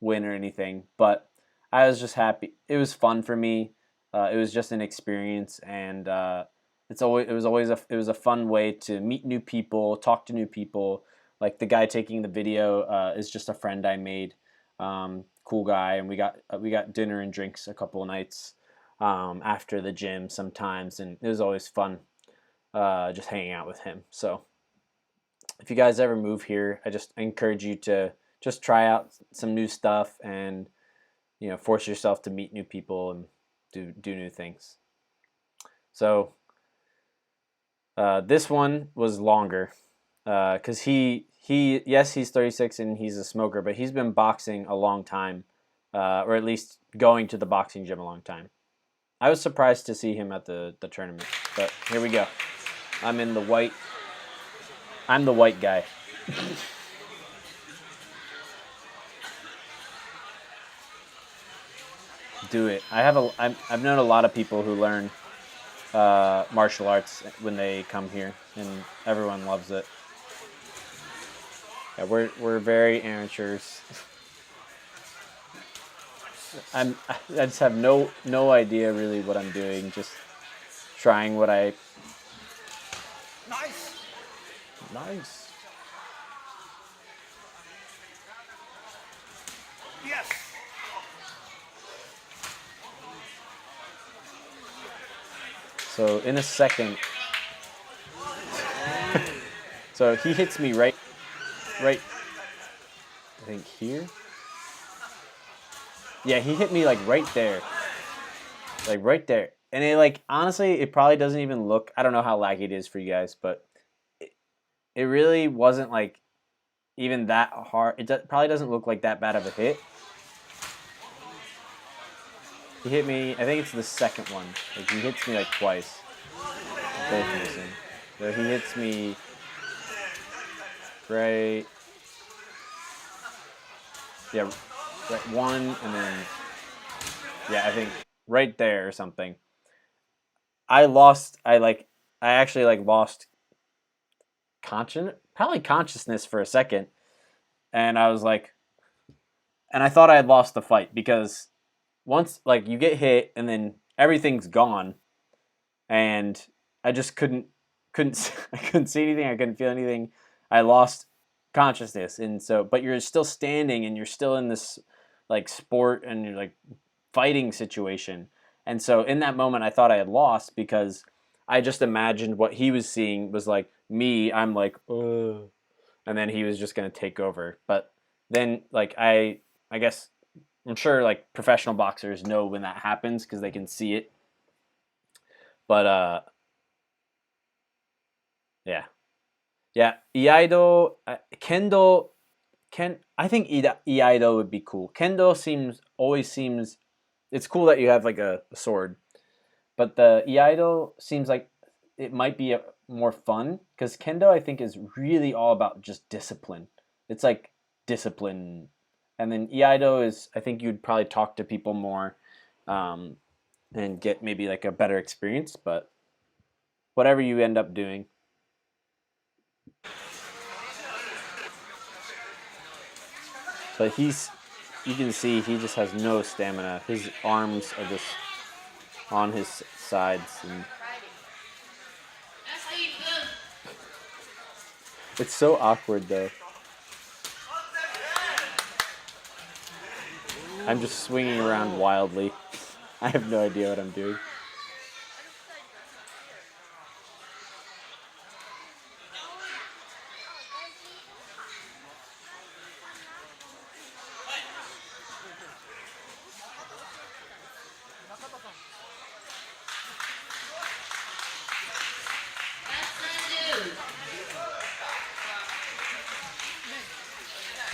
win or anything, but I was just happy. It was fun for me. It was just an experience, and it was a fun way to meet new people, talk to new people. Like the guy taking the video is just a friend I made. Cool guy, and we got dinner and drinks a couple of nights after the gym sometimes, and it was always fun just hanging out with him. So if you guys ever move here, I just encourage you to just try out some new stuff, and force yourself to meet new people and do new things. So this one was longer because yes, he's 36 and he's a smoker, but he's been boxing a long time, or at least going to the boxing gym a long time. I was surprised to see him at the tournament, but here we go. I'm the white guy. Do it. I've known a lot of people who learn martial arts when they come here, and everyone loves it. Yeah, we're very amateurs. I just have no idea really what I'm doing. Just trying what I. Nice. Yes. So in a second, so he hits me right, I think here. Yeah, he hit me like right there, and it like honestly, it probably doesn't even look. I don't know how laggy it is for you guys, but it really wasn't like even that hard. Probably doesn't look like that bad of a hit. He hit me. I think it's the second one. Like he hits me like twice. Both missing. So he hits me right. Yeah, right one, and then yeah, I think right there or something. I lost. I actually like lost consciousness for a second, and I was like, and I thought I had lost the fight because once like you get hit and then everything's gone, and I just couldn't I couldn't see anything, I couldn't feel anything. I lost consciousness, and so but you're still standing and you're still in this like sport and you're like fighting situation. And so in that moment I thought I had lost because I just imagined what he was seeing was like me, I'm like, ugh, and then he was just gonna take over. But then like I guess I'm sure like professional boxers know when that happens because they can see it. But yeah. Yeah, Iaido, Kendo, I think Iaido would be cool. Kendo always seems, it's cool that you have like a sword, but the Iaido seems like it might be more fun because Kendo I think is really all about just discipline. It's like discipline, and then Iaido is I think you'd probably talk to people more, um, and get maybe like a better experience. But whatever you end up doing. But you can see he just has no stamina. His arms are just on his sides, and it's so awkward though. I'm just swinging around wildly. I have no idea what I'm doing.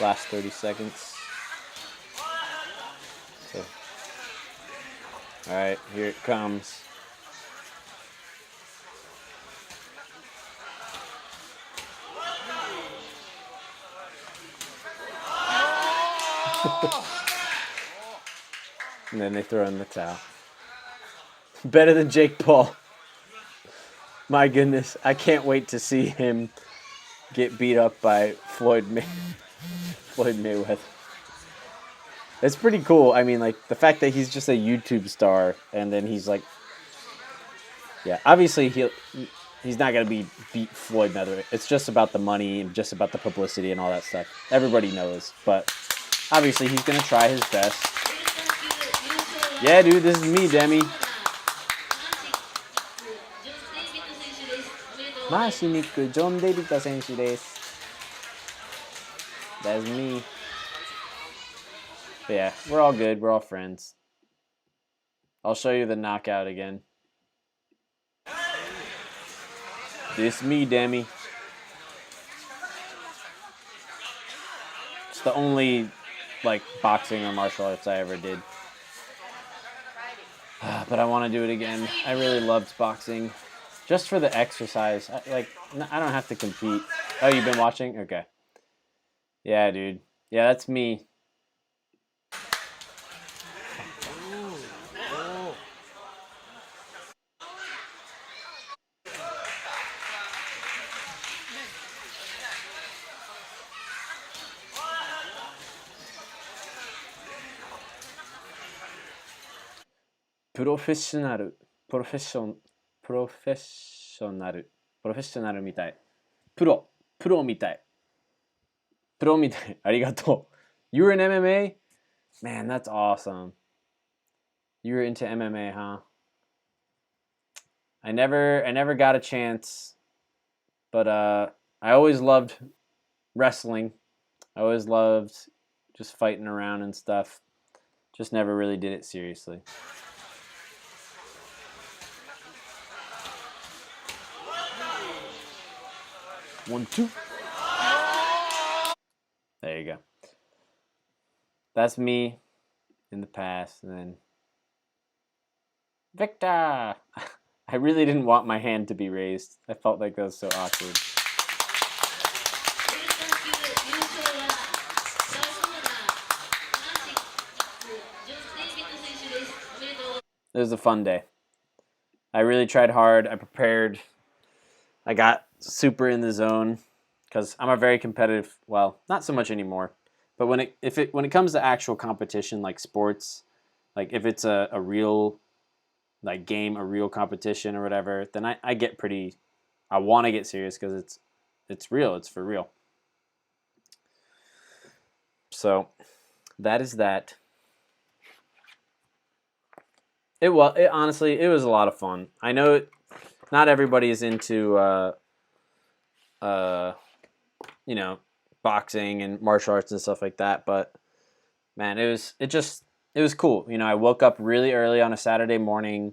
Last 30 seconds. So, all right, here it comes. And then they throw in the towel. Better than Jake Paul. My goodness, I can't wait to see him get beat up by Floyd Mayweather. It's pretty cool. I mean, like the fact that he's just a YouTube star, and then he's like, yeah, obviously he's not gonna beat Floyd Mayweather. It's just about the money and just about the publicity and all that stuff. Everybody knows, but obviously he's gonna try his best. Yeah, dude, this is me, Demi. Mashiniku John David 選手です. That's me. But yeah, we're all good. We're all friends. I'll show you the knockout again. This me, Demi. It's the only like boxing or martial arts I ever did. But I want to do it again. I really loved boxing. Just for the exercise. I don't have to compete. Oh, you've been watching? Okay. Yeah, dude. Yeah, that's me.プロフェッショナルみたい。プロみたい。ありがとう。You were in MMA? Man, that's awesome. You were into MMA, huh? I never got a chance, but I always loved wrestling. I always loved just fighting around and stuff. Just never really did it seriously. One, two. There you go. That's me in the past. And then Victor! I really didn't want my hand to be raised. I felt like that was so awkward. It was a fun day. I really tried hard. I prepared. I got super in the zone because I'm a very competitive. Well, not so much anymore. But when it comes to actual competition like sports, like if it's a real like game, a real competition or whatever, then I get pretty. I want to get serious because it's real. It's for real. So that is that. It honestly it was a lot of fun. I know not everybody is into uh, you know, boxing and martial arts and stuff like that, but man, it was cool. You know, I woke up really early on a Saturday morning.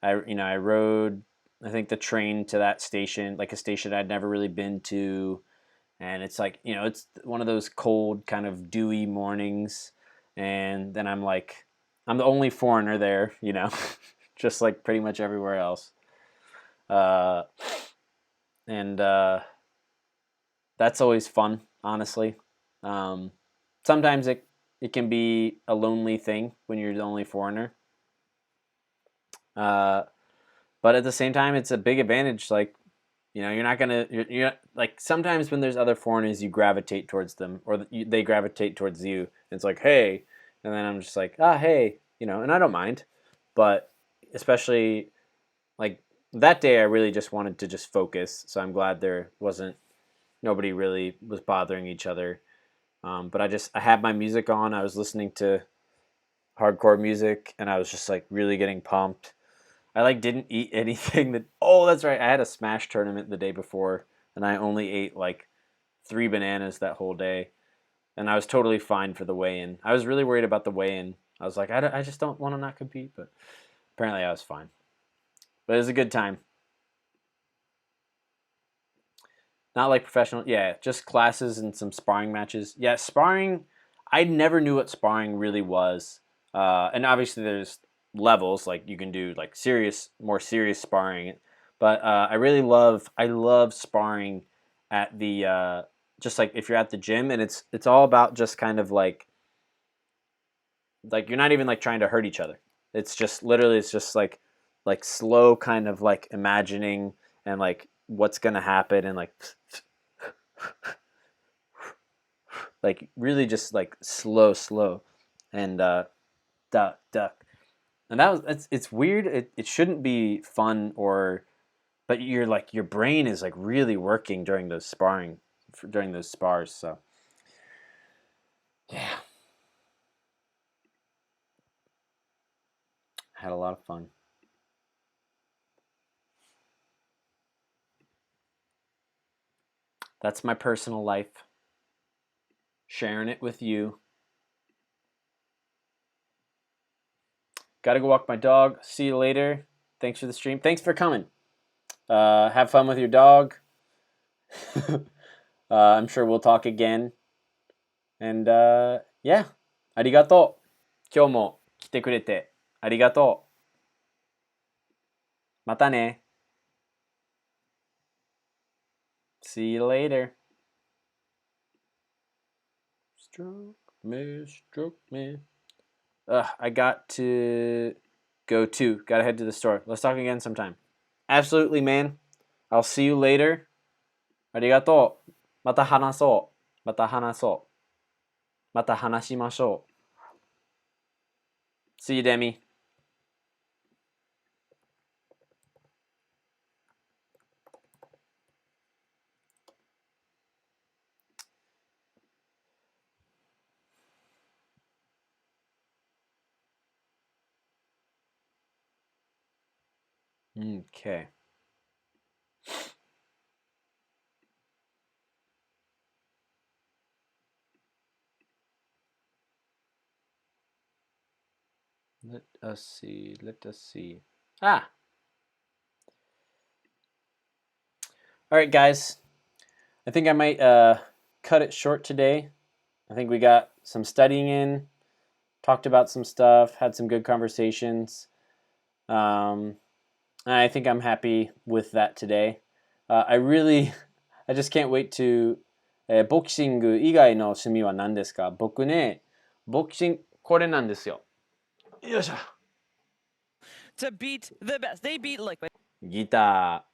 I rode I think the train to that station, like a station I'd never really been to, and it's like, it's one of those cold kind of dewy mornings, and then I'm the only foreigner there, just like pretty much everywhere else. Uh and That's always fun, honestly. Um, Sometimes it can be a lonely thing when you're the only foreigner. Uh, but at the same time, it's a big advantage. Like, you're not gonna you're like sometimes when there's other foreigners, you gravitate towards them, or they gravitate towards you. It's like, hey, and then I'm just like, hey, and I don't mind. But especially like that day, I really just wanted to just focus. So I'm glad there wasn't nobody really was bothering each other. But I had my music on. I was listening to hardcore music, and I was just like really getting pumped. I like didn't eat anything that. Oh, that's right. I had a Smash tournament the day before, and I only ate like 3 bananas that whole day, and I was totally fine for the weigh-in. I was really worried about the weigh-in. I was like, I just don't want to not compete, but apparently I was fine. But it was a good time. Not like professional. Yeah, just classes and some sparring matches. Yeah, sparring. I never knew what sparring really was. And obviously there's levels. Like you can do like more serious sparring. But I love sparring at the just like if you're at the gym, and it's all about just kind of like you're not even like trying to hurt each other. It's just literally it's just like slow kind of like imagining and like what's gonna happen and like really just like slow and duck duck and that was it's weird. It shouldn't be fun or but you're like your brain is like really working during those during those spars, so yeah, I had a lot of fun. That's my personal life, sharing it with you. Gotta go walk my dog. See you later. Thanks for the stream. Thanks for coming. Have fun with your dog. I'm sure we'll talk again. And yeah, ありがとう。今日も来てくれてありがとう。またね。See you later. Stroke me. I got to go too. Gotta head to the store. Let's talk again sometime. Absolutely, man. I'll see you later. ありがとう。また話そう。また話そう。また話しましょう。See you, Demi. Okay. Let us see. Let us see. Ah! All right, guys. I think I might cut it short today. I think we got some studying in, talked about some stuff, had some good conversations. And I think I'm happy with that today. I just can't wait to、ボクシング以外の趣味は何ですか？僕ね、ボクシング、これなんですよ。よいしょ。To beat the best. They beat Liquid. ギター。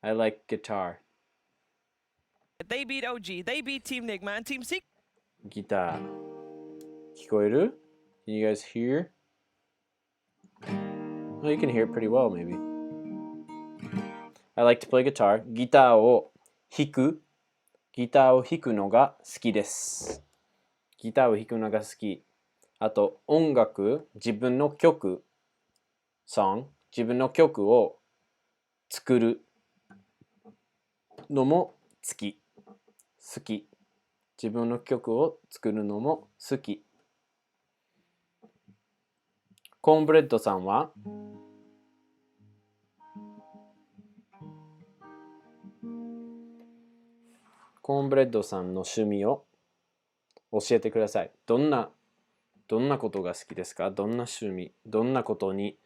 I like guitar. They beat OG. They beat Team Nigma and Team Secret. ギター。聞こえる？ Can you guys hear? Well, you can hear it pretty well, maybe. I like to play guitar. ギターを弾くのが好きです。ギターを弾くのが好き。あと、音楽、自分の曲を作るのも好き。自分の曲を作るのも好き。コーンブレッドさんはコーンブレッドさんの趣味を教えてください。どんなことが好きですか？どんな趣味、どんなことに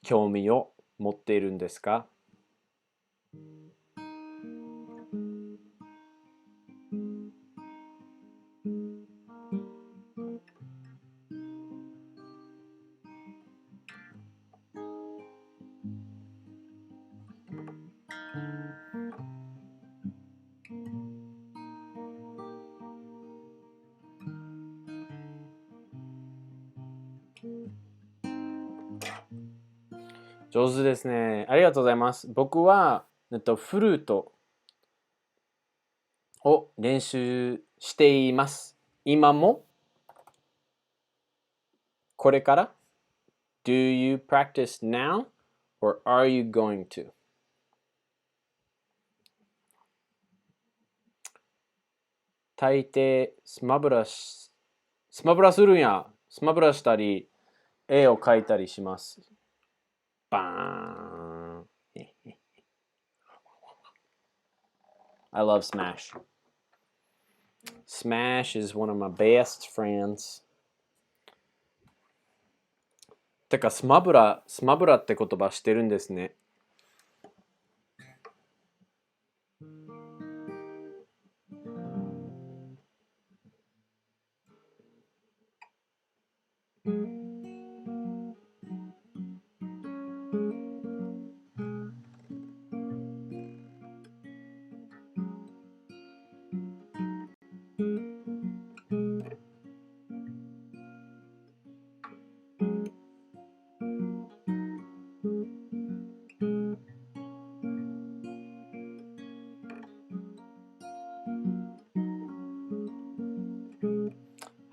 興味を持っているんですか？上手ですね。ありがとうございます。僕は、フルートを練習しています。今もこれから Do you practice now or are you going to? 大抵スマブラするんや。スマブラしたり、絵を描いたりします。バーン。I love Smash. Smash is one of my best friends. てかスマブラって言葉知ってるんですね。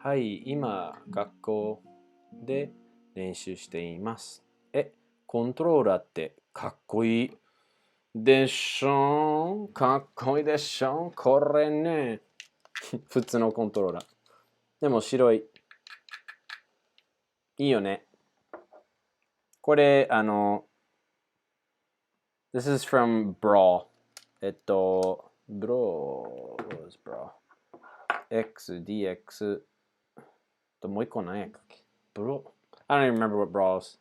はい、今、学校で練習しています。コントローラーってかっこいいでしょ？かっこいいでしょ？これね。普通のコントローラー。でも白い。いいよね。これ、This is from Brawl. Brawl. XDX. もう一個何やっけ？ Brawl? I don't even remember what Brawl is.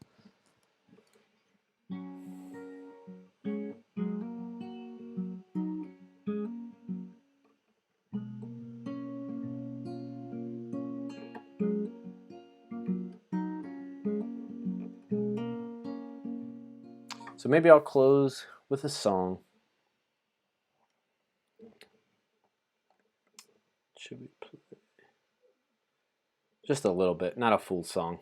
So maybe I'll close with a song. Should we play? Just a little bit, not a full song.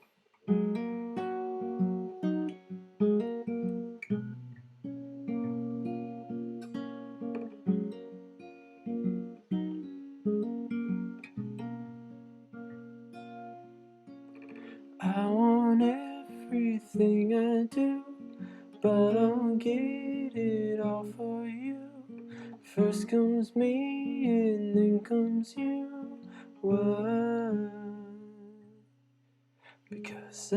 I want everything I do, but I'll get it all for you. First comes me and then comes you. Why? Because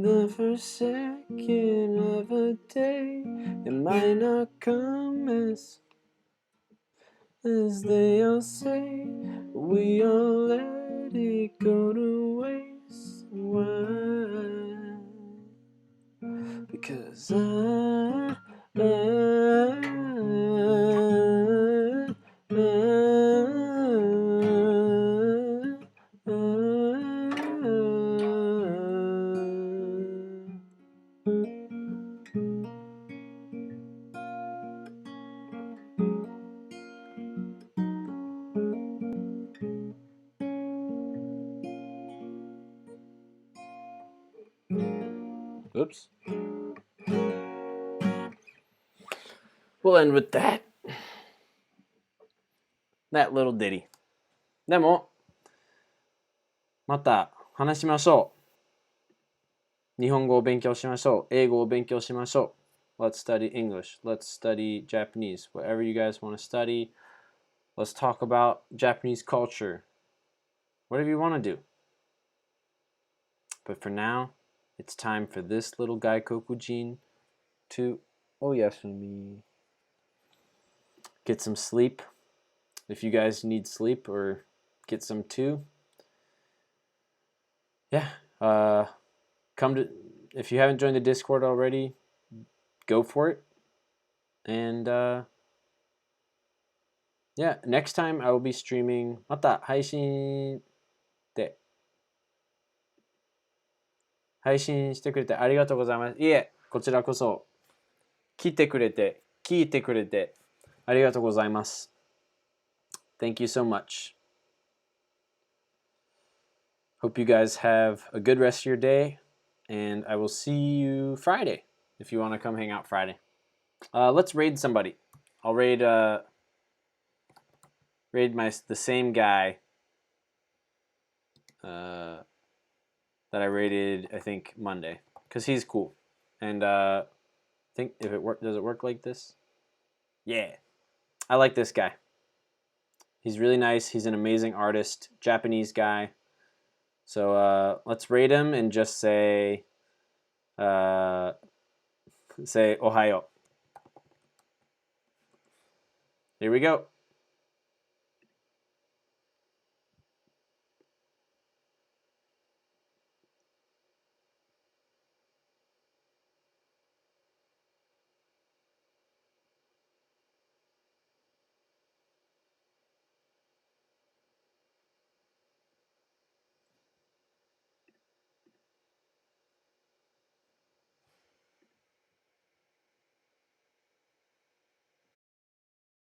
the first second of a day, it might not come as they all say. We all let it go to waste. Why? Because Oops. We'll end with that. That little ditty. でも、また話しましょう。日本語を勉強しましょう。英語を勉強しましょう。Let's study English. Let's study Japanese. Whatever you guys want to study. Let's talk about Japanese culture. Whatever you want to do. But for now, it's time for this little Gaikokujin to oyasumi. Get some sleep. If you guys need sleep or get some too. Yeah. Come to, if you haven't joined the Discord already, go for it. And yeah, next time I will be streaming. また配信してくれてありがとうございます。いえ、こちらこそ来てくれて、聞いてくれてありがとうございます。Thank you so much. Hope you guys have a good rest of your day, and I will see you Friday if you want to come hang out Friday. Let's raid somebody. I'll raid the same guy that I raided, I think, Monday, because he's cool. And I think if it does it work like this? Yeah, I like this guy. He's really nice. He's an amazing artist, Japanese guy. So let's rate him and just say Ohayo. Here we go.